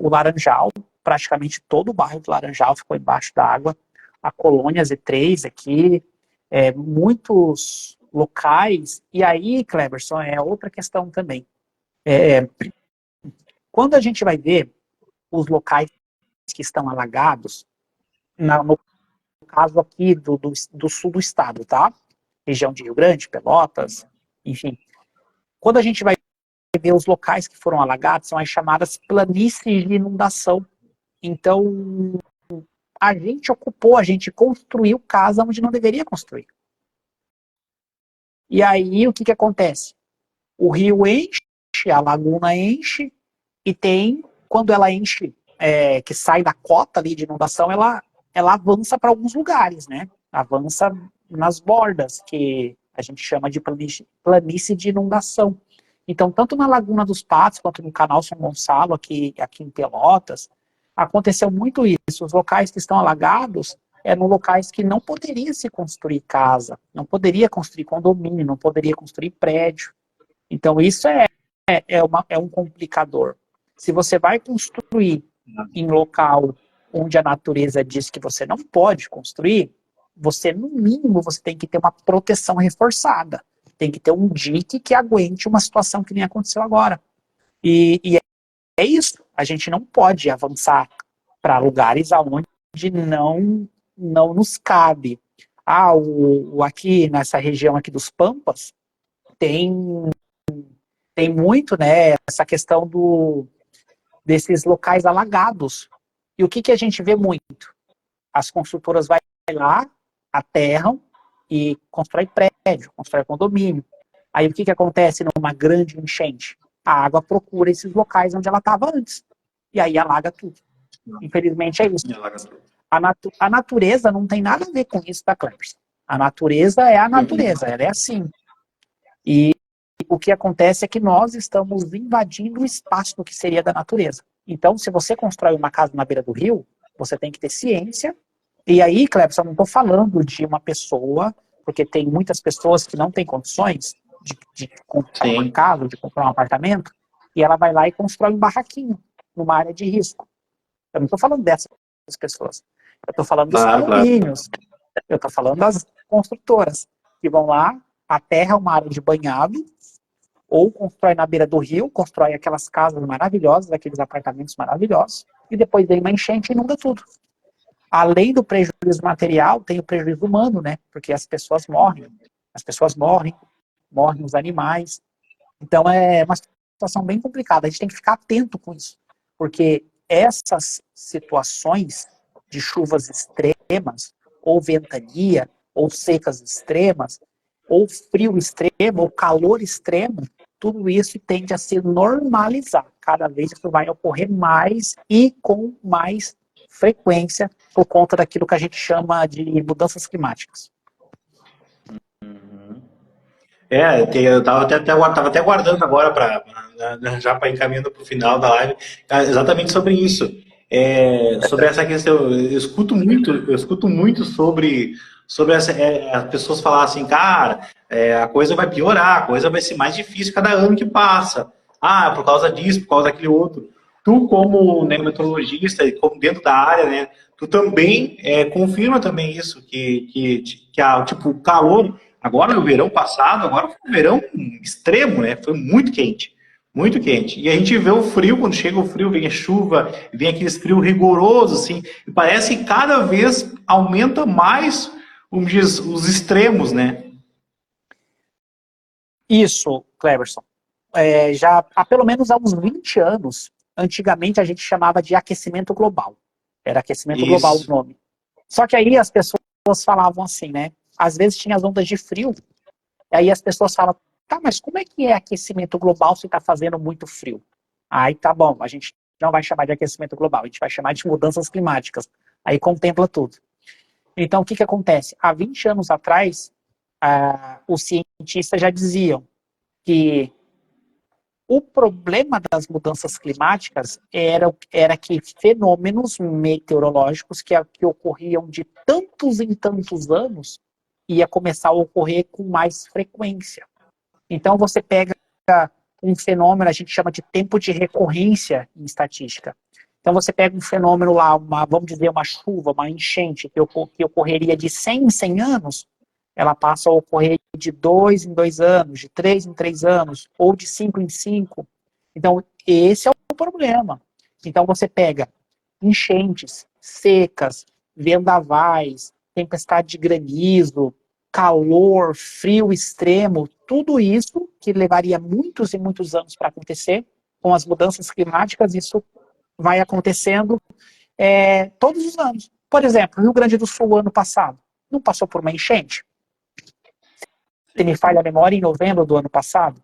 Speaker 1: o Laranjal, praticamente todo o bairro do Laranjal ficou embaixo da água, a colônia Z3 aqui, muitos locais, e aí, Cleberson, é outra questão também. Quando a gente vai ver os locais que estão alagados, no caso aqui do sul do estado, tá? Região de Rio Grande, Pelotas, enfim. Quando a gente vai ver os locais que foram alagados, são as chamadas planícies de inundação. Então, a gente construiu casa onde não deveria construir. E aí, o que acontece? O rio enche, a laguna enche, e quando ela enche, que sai da cota ali de inundação, ela avança para alguns lugares, né? Avança nas bordas, que a gente chama de planície de inundação. Então, tanto na Laguna dos Patos, quanto no canal São Gonçalo, aqui em Pelotas, aconteceu muito isso. Os locais que estão alagados eram locais que não poderia se construir casa, não poderia construir condomínio, não poderia construir prédio. Então, isso é um complicador. Se você vai construir em local onde a natureza diz que você não pode construir, você, no mínimo, você tem que ter uma proteção reforçada. Tem que ter um dique que aguente uma situação que nem aconteceu agora. E é isso. A gente não pode avançar para lugares onde não nos cabe. Aqui nessa região aqui dos Pampas, tem muito, né, essa questão desses locais alagados. E o que a gente vê muito? As construtoras vão lá, aterram e constrói prédio, constrói condomínio. Aí o que acontece numa grande enchente? A água procura esses locais onde ela estava antes. E aí alaga tudo. Infelizmente é isso. A natureza não tem nada a ver com isso, tá, Cleberson? A natureza é a natureza, ela é assim. E o que acontece é que nós estamos invadindo o espaço que seria da natureza. Então, se você constrói uma casa na beira do rio, você tem que ter ciência. E aí, Cleberson, eu não estou falando de uma pessoa, porque tem muitas pessoas que não têm condições de comprar uma casa, de comprar um apartamento, e ela vai lá e constrói um barraquinho numa área de risco. Eu não estou falando dessas pessoas. Eu estou falando dos condomínios. Eu estou falando das construtoras que vão lá, aterram uma área de banhado, ou constrói na beira do rio, constrói aquelas casas maravilhosas, aqueles apartamentos maravilhosos, e depois vem uma enchente e inunda tudo. Além do prejuízo material, tem o prejuízo humano, né? Porque as pessoas morrem. As pessoas morrem os animais. Então é uma situação bem complicada. A gente tem que ficar atento com isso. Porque essas situações de chuvas extremas, ou ventania, ou secas extremas, ou frio extremo, ou calor extremo, tudo isso tende a se normalizar. Cada vez isso vai ocorrer mais e com mais frequência por conta daquilo que a gente chama de mudanças climáticas.
Speaker 2: Eu tava até guardando agora já para encaminhando para o final da live, exatamente sobre isso. Sobre essa questão, eu escuto muito sobre as pessoas falar assim, cara, a coisa vai piorar, a coisa vai ser mais difícil cada ano que passa. Ah, por causa disso, por causa daquele outro. Tu, como, né, meteorologista e como dentro da área, né, tu também confirma também isso, tipo, o calor, agora no verão passado, agora foi um verão extremo, né, foi muito quente. Muito quente. E a gente vê o frio, quando chega o frio, vem a chuva, vem aqueles frio rigoroso, assim, e parece que cada vez aumenta mais, vamos dizer, os extremos, né?
Speaker 1: Isso, Cleverson. Já há pelo menos há uns 20 anos, antigamente a gente chamava de aquecimento global. Era aquecimento global o
Speaker 2: Isso.
Speaker 1: nome. Só que aí as pessoas falavam assim, né? Às vezes tinha as ondas de frio, e aí as pessoas falam, tá, mas como é que é aquecimento global se está fazendo muito frio? Aí tá bom, a gente não vai chamar de aquecimento global, a gente vai chamar de mudanças climáticas. Aí contempla tudo. Então, o que acontece? Há 20 anos atrás, os cientistas já diziam que o problema das mudanças climáticas era que fenômenos meteorológicos que ocorriam de tantos em tantos anos ia começar a ocorrer com mais frequência. Então você pega um fenômeno, a gente chama de tempo de recorrência em estatística. Então você pega um fenômeno lá, vamos dizer, uma chuva, uma enchente que ocorreria de 100 em 100 anos, ela passa a ocorrer de 2 em 2 anos, de 3 em 3 anos, ou de 5 em 5. Então, esse é o problema. Então, você pega enchentes, secas, vendavais, tempestade de granizo, calor, frio extremo, tudo isso que levaria muitos e muitos anos para acontecer, com as mudanças climáticas, isso vai acontecendo todos os anos. Por exemplo, Rio Grande do Sul, ano passado, não passou por uma enchente? Se me falha a memória, em novembro do ano passado,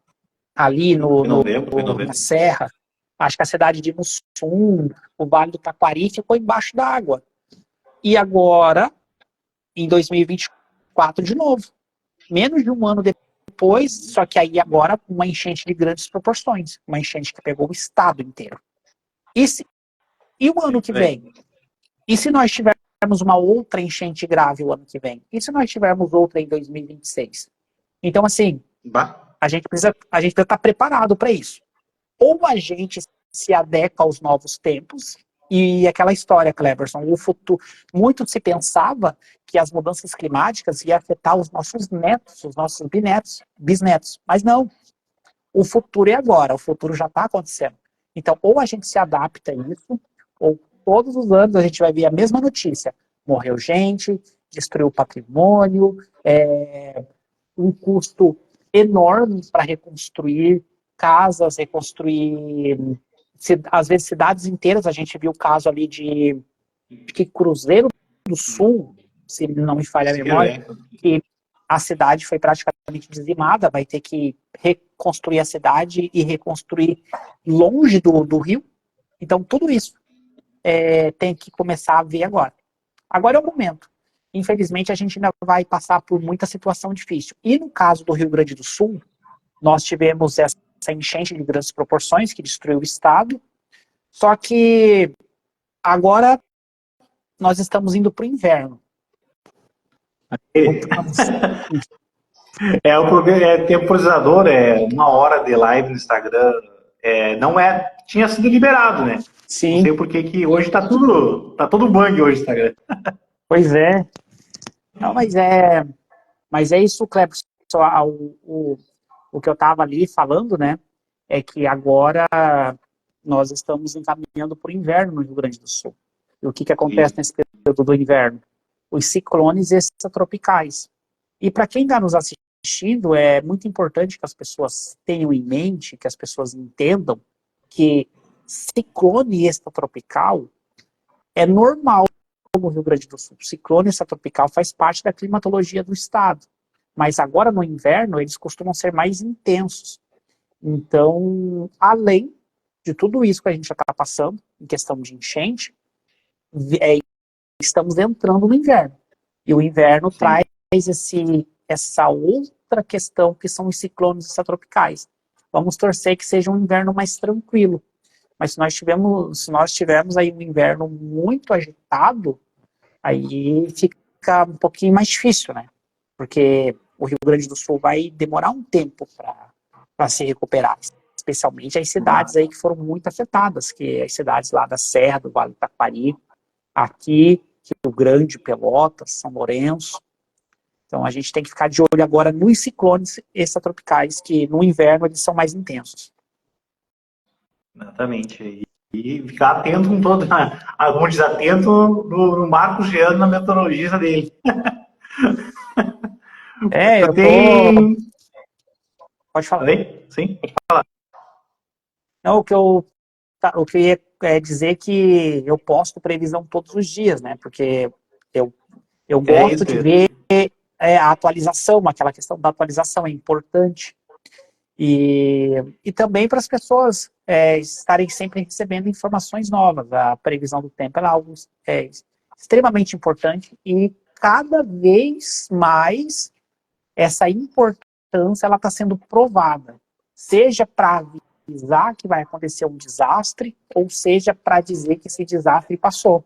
Speaker 1: ali
Speaker 2: Foi
Speaker 1: na
Speaker 2: novembro.
Speaker 1: Serra, acho que a cidade de Mussum, o Vale do Taquari ficou embaixo d'água. E agora, em 2024, de novo. Menos de um ano depois, só que aí agora uma enchente de grandes proporções. Uma enchente que pegou o estado inteiro. E o ano que vem? E se nós tivermos uma outra enchente grave o ano que vem? E se nós tivermos outra em 2026? Então, assim, a gente precisa estar preparado para isso. Ou a gente se adequa aos novos tempos, e aquela história, Cleverson, o futuro, muito se pensava que as mudanças climáticas iam afetar os nossos netos, os nossos bisnetos, mas não. O futuro é agora, o futuro já está acontecendo. Então, ou a gente se adapta a isso, ou todos os anos a gente vai ver a mesma notícia. Morreu gente, destruiu patrimônio, um custo enorme para reconstruir casas, reconstruir, às vezes, cidades inteiras. A gente viu o caso ali de Cruzeiro do Sul, se não me falha a memória, que a cidade foi praticamente dizimada, vai ter que reconstruir a cidade e reconstruir longe do rio. Então, tudo isso tem que começar a ver agora. Agora é o momento. Infelizmente, a gente ainda vai passar por muita situação difícil. E no caso do Rio Grande do Sul, nós tivemos essa enchente de grandes proporções que destruiu o estado, só que agora nós estamos indo para o inverno.
Speaker 2: O programa temporizador, 1 hora de live no Instagram, tinha sido liberado, né?
Speaker 1: Sim.
Speaker 2: Não sei por que hoje tá todo bang hoje no Instagram.
Speaker 1: Pois é. Não, mas é isso, Cleber. O que eu estava ali falando, né, é que agora nós estamos encaminhando para o inverno no Rio Grande do Sul. E o que acontece nesse período do inverno? Os ciclones extratropicais. E para quem está nos assistindo, é muito importante que as pessoas tenham em mente, que as pessoas entendam que ciclone extratropical é normal no Rio Grande do Sul. O ciclone extratropical faz parte da climatologia do estado. Mas agora no inverno eles costumam ser mais intensos. Então, além de tudo isso que a gente já está passando, em questão de enchente, estamos entrando no inverno. E o inverno traz essa outra questão que são os ciclones extratropicais. Vamos torcer que seja um inverno mais tranquilo. Mas se nós tivermos aí um inverno muito agitado, aí fica fica um pouquinho mais difícil, né? Porque o Rio Grande do Sul vai demorar um tempo para se recuperar, especialmente as cidades aí que foram muito afetadas, que as cidades lá da Serra, do Vale do Taquari, aqui, Rio Grande, Pelotas, São Lourenço. Então a gente tem que ficar de olho agora nos ciclones extratropicais, que no inverno eles são mais intensos.
Speaker 2: Exatamente. E ficar atento com todo, vamos dizer, atento no Marcos Jean, na metodologia dele.
Speaker 1: Eu
Speaker 2: tenho...
Speaker 1: Pode falar.
Speaker 2: Oi? Sim? Pode falar.
Speaker 1: Não, o que eu ia dizer que eu posto previsão todos os dias, né? Porque eu gosto de ver a atualização, aquela questão da atualização é importante. E também para as pessoas estarem sempre recebendo informações novas. A previsão do tempo é algo extremamente importante e cada vez mais essa importância ela está sendo provada, seja para avisar que vai acontecer um desastre, ou seja para dizer que esse desastre passou.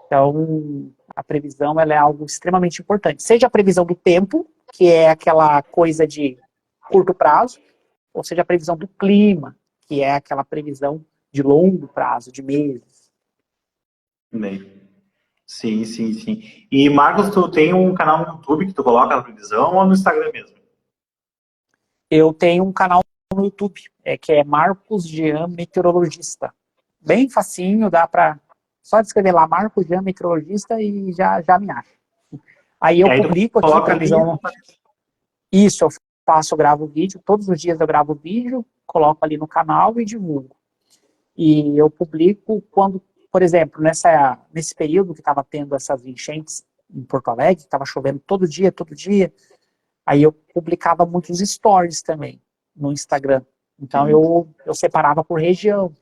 Speaker 1: Então, a previsão ela é algo extremamente importante. Seja a previsão do tempo, que é aquela coisa de curto prazo, ou seja a previsão do clima, que é aquela previsão de longo prazo, de meses.
Speaker 2: Bem. Sim, sim, sim. E, Marcos, tu tem um canal no YouTube que tu coloca na previsão ou no Instagram mesmo?
Speaker 1: Eu tenho um canal no YouTube, que é Marcos Jean Meteorologista. Bem facinho, dá para só escrever lá Marcos Jean Meteorologista e já me acha. Aí eu publico aqui previsão. Isso, eu gravo vídeo, todos os dias eu gravo vídeo, coloco ali no canal e divulgo. E eu publico quando, por exemplo, nesse período que estava tendo essas enchentes em Porto Alegre, estava chovendo todo dia, aí eu publicava muitos stories também no Instagram. Então eu separava por região,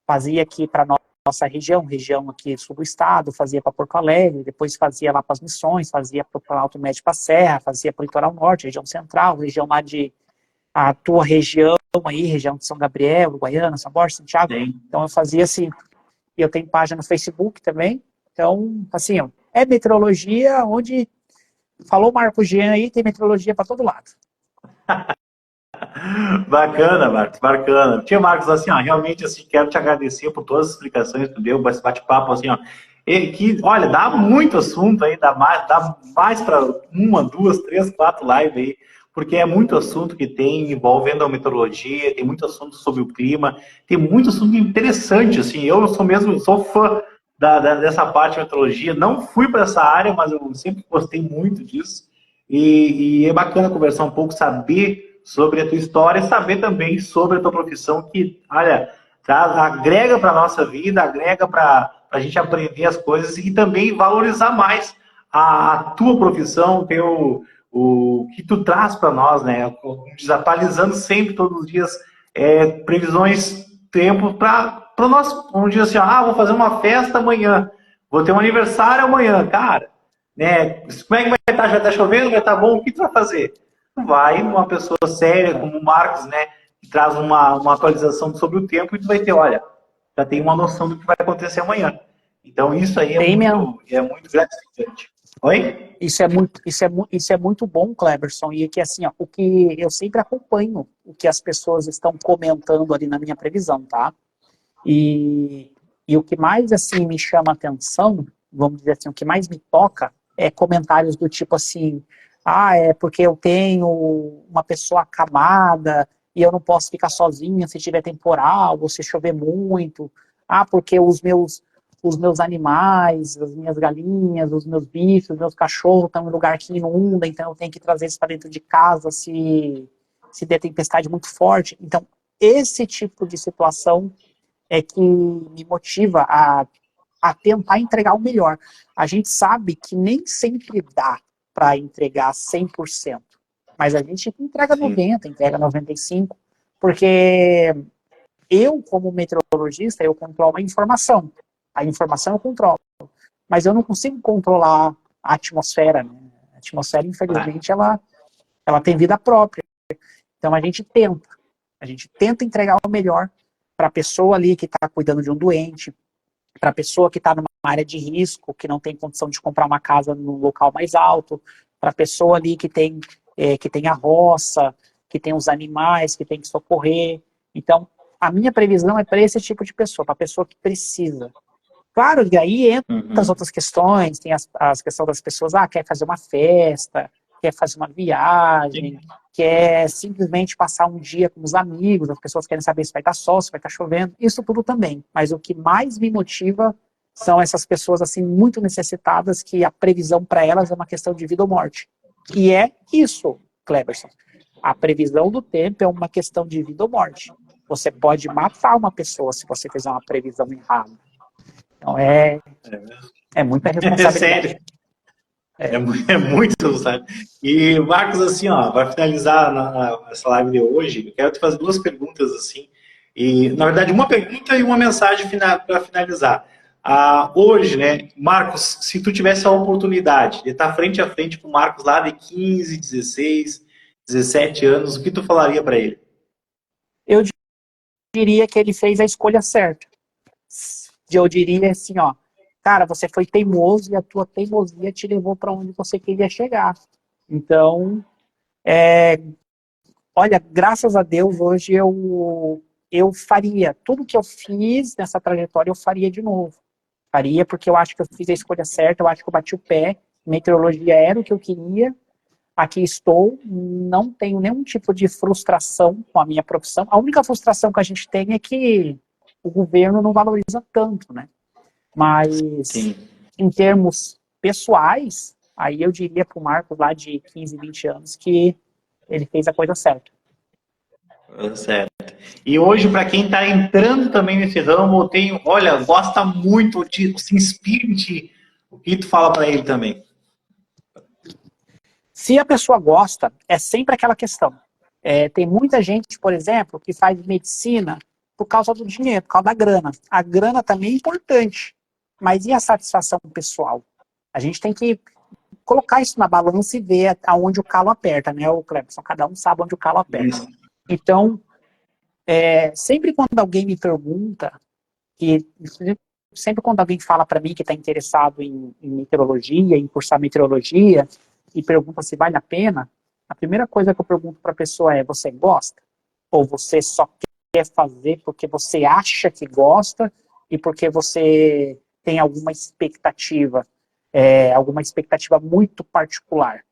Speaker 1: fazia aqui para nossa região aqui sul do estado, fazia para Porto Alegre, depois fazia lá para as Missões, fazia para o Alto Médio para a Serra, fazia para o Litoral Norte, região central, região lá a tua região aí, região de São Gabriel, Guaiana, São Borja, Santiago. Sim. Então eu fazia assim, e eu tenho página no Facebook também. Então, assim, é meteorologia onde falou Marco Jean aí, tem meteorologia para todo lado.
Speaker 2: Bacana, Marcos, bacana. Tia Marcos, assim, realmente, assim, quero te agradecer por todas as explicações que tu deu, esse bate-papo, assim, que, olha, dá muito assunto aí, dá mais para 1, 2, 3, 4 lives aí, porque é muito assunto que tem envolvendo a meteorologia, tem muito assunto sobre o clima, tem muito assunto interessante, assim, eu sou fã dessa parte de meteorologia, não fui para essa área, mas eu sempre gostei muito disso, e é bacana conversar um pouco, saber sobre a tua história e saber também sobre a tua profissão, que, olha, agrega para a nossa vida, agrega para a gente aprender as coisas e também valorizar mais a tua profissão, o que tu traz para nós, né? Desatualizando sempre, todos os dias, previsões, tempo para nós, vamos dizer assim, vou fazer uma festa amanhã, vou ter um aniversário amanhã, cara, né? Como é que vai estar? Já está chovendo? Vai estar bom? O que tu vai fazer? Vai uma pessoa séria como o Marcos, né, que traz uma atualização sobre o tempo e tu vai ter, olha, já tem uma noção do que vai acontecer amanhã. Então isso aí é muito gratificante. Oi?
Speaker 1: Isso é muito bom, Cleberson, e que assim, o que eu sempre acompanho o que as pessoas estão comentando ali na minha previsão, tá? E o que mais assim me chama a atenção, vamos dizer assim, o que mais me toca é comentários do tipo assim, é porque eu tenho uma pessoa acamada e eu não posso ficar sozinha se tiver temporal ou se chover muito. Porque os meus animais, as minhas galinhas, os meus bichos, os meus cachorros estão em um lugar que inunda, então eu tenho que trazer eles para dentro de casa se der tempestade muito forte. Então, esse tipo de situação é que me motiva a tentar entregar o melhor. A gente sabe que nem sempre dá para entregar 100%, mas a gente entrega 90%, entrega 95%, porque eu, como meteorologista, eu controlo a informação eu controlo, mas eu não consigo controlar a atmosfera, né? A atmosfera, infelizmente, ela tem vida própria, então a gente tenta entregar o melhor para a pessoa ali que está cuidando de um doente, para a pessoa que está numa área de risco, que não tem condição de comprar uma casa no local mais alto, para a pessoa ali que tem a roça, que tem os animais, que tem que socorrer. Então, a minha previsão é para esse tipo de pessoa, para a pessoa que precisa. Claro, e aí entra as outras questões, tem as questões das pessoas, quer fazer uma festa, quer fazer uma viagem, quer simplesmente passar um dia com os amigos, as pessoas querem saber se vai estar sol, se vai estar chovendo, isso tudo também. Mas o que mais me motiva são essas pessoas assim muito necessitadas, que a previsão para elas é uma questão de vida ou morte. E é isso, Cleberson. A previsão do tempo é uma questão de vida ou morte. Você pode matar uma pessoa se você fizer uma previsão errada. Então é muita responsabilidade.
Speaker 2: Sério. É muito, sabe? E, Marcos, assim, ó, para finalizar essa live de hoje, eu quero te fazer duas perguntas, assim. E, na verdade, uma pergunta e uma mensagem para finalizar. Hoje, né, Marcos, se tu tivesse a oportunidade de estar frente a frente com o Marcos lá de 15, 16, 17 anos, o que tu falaria para ele?
Speaker 1: Eu diria que ele fez a escolha certa. Eu diria assim, ó, cara, você foi teimoso e a tua teimosia te levou para onde você queria chegar. Então, olha, graças a Deus, hoje eu faria. Tudo que eu fiz nessa trajetória, eu faria de novo. Faria porque eu acho que eu fiz a escolha certa, eu acho que eu bati o pé, meteorologia era o que eu queria, aqui estou, não tenho nenhum tipo de frustração com a minha profissão. A única frustração que a gente tem é que o governo não valoriza tanto, né? Mas, sim, em termos pessoais, aí eu diria para o Marcos lá de 15, 20 anos que ele fez a coisa certa.
Speaker 2: Certo. E hoje, para quem está entrando também nesse ramo, olha, gosta muito, se inspira em ti, o que tu fala para ele também?
Speaker 1: Se a pessoa gosta, é sempre aquela questão. Tem muita gente, por exemplo, que faz medicina por causa do dinheiro, por causa da grana. A grana também é importante, mas e a satisfação pessoal? A gente tem que colocar isso na balança e ver aonde o calo aperta, né, o Cleberson? Cada um sabe onde o calo aperta. Isso. Então, sempre quando alguém me pergunta, sempre quando alguém fala para mim que está interessado em meteorologia, em cursar meteorologia, e pergunta se vale a pena, a primeira coisa que eu pergunto para a pessoa é: você gosta? Ou você só quer fazer porque você acha que gosta e porque você tem alguma expectativa muito particular?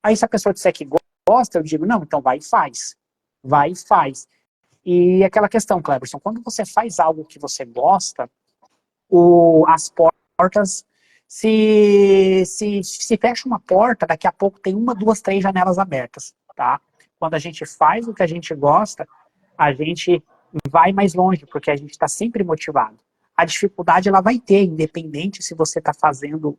Speaker 1: Aí se a pessoa disser que gosta, eu digo: não, então vai e faz. Vai e faz. E aquela questão, Cleberson, quando você faz algo que você gosta, as portas, se fecha uma porta, daqui a pouco tem uma, duas, três janelas abertas, tá? Quando a gente faz o que a gente gosta, a gente vai mais longe, porque a gente está sempre motivado. A dificuldade ela vai ter, independente se você está fazendo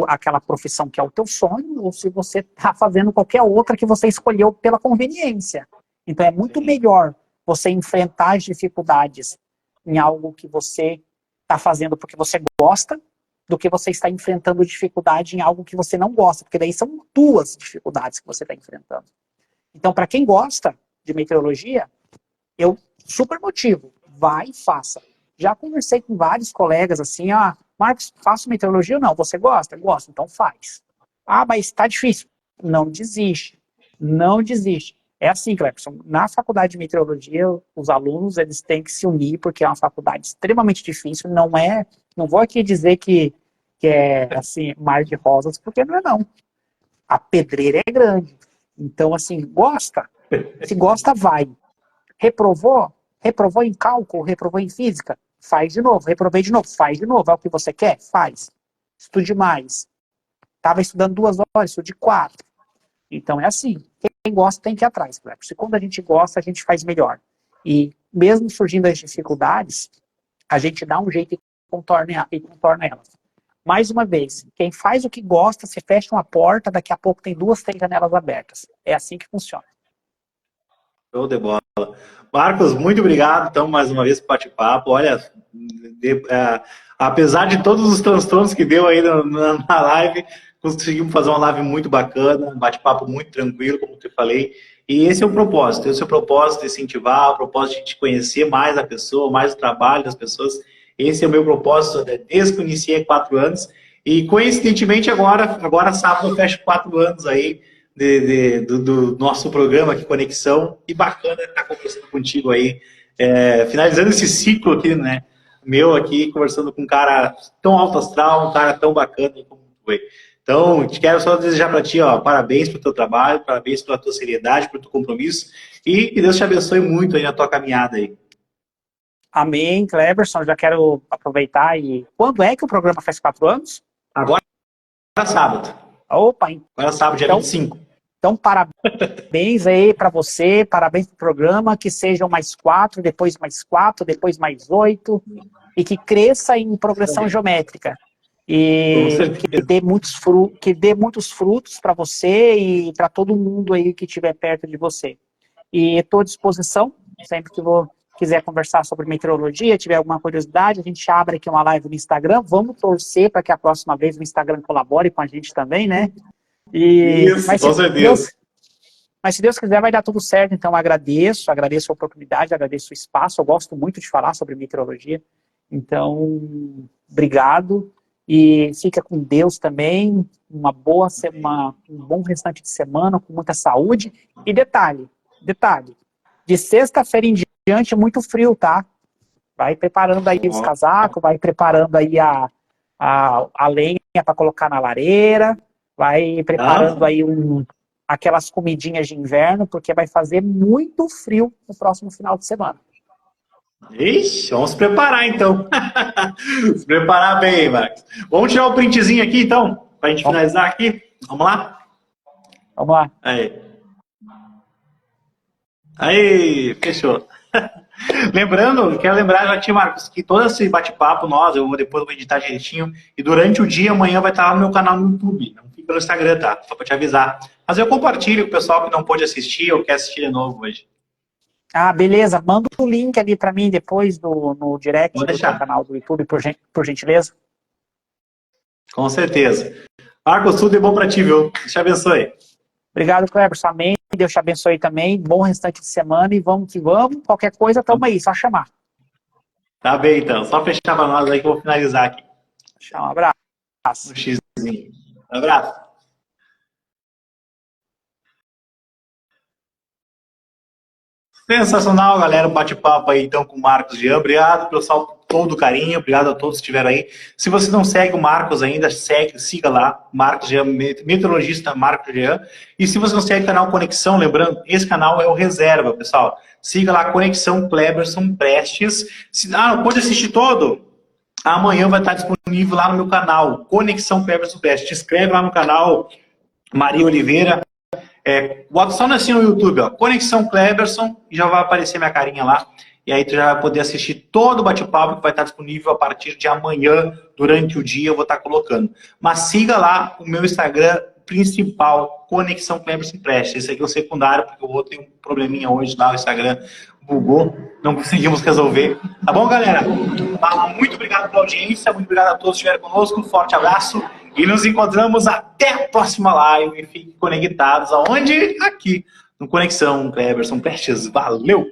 Speaker 1: aquela profissão que é o teu sonho, ou se você está fazendo qualquer outra que você escolheu pela conveniência. Então é muito melhor você enfrentar as dificuldades em algo que você está fazendo porque você gosta, do que você está enfrentando dificuldade em algo que você não gosta, porque daí são duas dificuldades que você está enfrentando. Então, para quem gosta de meteorologia, eu super motivo, vai e faça. Já conversei com vários colegas assim: Marcos, faço meteorologia ou não? Você gosta? Gosto, então faz. Mas está difícil. Não desiste. Não desiste. É assim, Clepson, na faculdade de meteorologia, os alunos eles têm que se unir, porque é uma faculdade extremamente difícil. Não vou aqui dizer que é assim, mar de rosas, porque não é não. A pedreira é grande. Então, assim, gosta? Se gosta, vai. Reprovou? Reprovou em cálculo, reprovou em física? Faz de novo. Reprovei de novo, faz de novo. É o que você quer? Faz. Estude mais. Estava estudando 2 horas, estude 4. Então é assim. Quem gosta tem que ir atrás. Se quando a gente gosta, a gente faz melhor. E mesmo surgindo as dificuldades, a gente dá um jeito e contorna elas. Mais uma vez, quem faz o que gosta, você fecha uma porta, daqui a pouco tem 2, 3 janelas abertas. É assim que funciona.
Speaker 2: Show de bola. Marcos, muito obrigado, então, mais uma vez, por bate-papo. Olha, apesar de todos os transtornos que deu aí na live, conseguimos fazer uma live muito bacana, um bate-papo muito tranquilo, como eu falei. E esse é o propósito de incentivar, o propósito de conhecer mais a pessoa, mais o trabalho das pessoas. Esse é o meu propósito desde que eu iniciei há 4 anos. E coincidentemente agora sábado eu fecho 4 anos aí do nosso programa aqui, Conexão. E bacana estar conversando contigo aí, finalizando esse ciclo aqui, né? Meu aqui, conversando com um cara tão alto astral, um cara tão bacana como tu. Então, quero só desejar para ti, ó, parabéns pelo teu trabalho, parabéns pela tua seriedade, pelo teu compromisso, e que Deus te abençoe muito aí na tua caminhada aí.
Speaker 1: Amém, Cleberson. Já quero aproveitar e... Quando é que o programa faz 4 anos?
Speaker 2: Agora é sábado.
Speaker 1: Opa,
Speaker 2: Agora é sábado, dia
Speaker 1: então,
Speaker 2: 25.
Speaker 1: Então, parabéns aí para você, parabéns pro programa, que sejam mais 4, depois mais 4, depois mais 8, e que cresça em progressão geométrica. E que dê muitos frutos para você e para todo mundo aí que estiver perto de você. E estou à disposição, sempre que quiser conversar sobre meteorologia, tiver alguma curiosidade, a gente abre aqui uma live no Instagram. Vamos torcer para que a próxima vez o Instagram colabore com a gente também, né?
Speaker 2: Isso, com certeza.
Speaker 1: Mas se Deus quiser, vai dar tudo certo. Então, agradeço a oportunidade, agradeço o espaço. Eu gosto muito de falar sobre meteorologia. Então, obrigado. E fica com Deus também. Uma boa semana, um bom restante de semana, com muita saúde. E detalhe, de sexta-feira em diante, muito frio, tá? Vai preparando aí os casacos, vai preparando aí a lenha para colocar na lareira, vai preparando aí aquelas comidinhas de inverno, porque vai fazer muito frio no próximo final de semana.
Speaker 2: Ixi, vamos se preparar então. Se preparar bem, Marcos. Vamos tirar o printzinho aqui então, para a gente finalizar aqui. Vamos lá?
Speaker 1: Vamos lá.
Speaker 2: Aí, fechou. Quero lembrar já, Marcos, que todo esse bate-papo depois eu vou editar direitinho, e durante o dia, amanhã vai estar lá no meu canal no YouTube, não fica no Instagram, tá? Só para te avisar. Mas eu compartilho com o pessoal que não pôde assistir ou quer assistir de novo hoje.
Speaker 1: Ah, beleza. Manda o link ali para mim depois no direct do teu canal do YouTube, por gentileza.
Speaker 2: Com certeza. Marcos, tudo de bom para ti, viu? Deus te abençoe.
Speaker 1: Obrigado, Cleberson. Amém. Deus te abençoe também. Bom restante de semana e vamos que vamos. Qualquer coisa, tamo aí, só chamar.
Speaker 2: Tá bem, então. Só fechar para nós aí que eu vou finalizar aqui.
Speaker 1: Um abraço.
Speaker 2: Um xizinho. Um abraço. Sensacional, galera. Bate-papo aí então com o Marcos Jean. Obrigado, pessoal, por todo o carinho. Obrigado a todos que estiveram aí. Se você não segue o Marcos ainda, siga lá. Marcos Jean, meteorologista Marcos Jean. E se você não segue o canal Conexão, lembrando, esse canal é o reserva, pessoal. Siga lá, Conexão Cleberson Prestes. Não pode assistir todo? Amanhã vai estar disponível lá no meu canal, Conexão Cleberson Prestes. Te inscreve lá no canal Maria Oliveira. Bota só assim no YouTube, ó, Conexão Cleberson, e já vai aparecer minha carinha lá. E aí tu já vai poder assistir todo o bate-papo que vai estar disponível a partir de amanhã, durante o dia eu vou estar colocando. Mas siga lá o meu Instagram principal, Conexão Cleberson Prestes. Esse aqui é o secundário, porque o outro tem um probleminha hoje lá, o Instagram bugou, não conseguimos resolver. Tá bom, galera? Muito obrigado pela audiência, muito obrigado a todos que estiveram conosco, um forte abraço e nos encontramos até a próxima live. Fiquem conectados aonde? Aqui, no Conexão Cleberson Prestes. Valeu!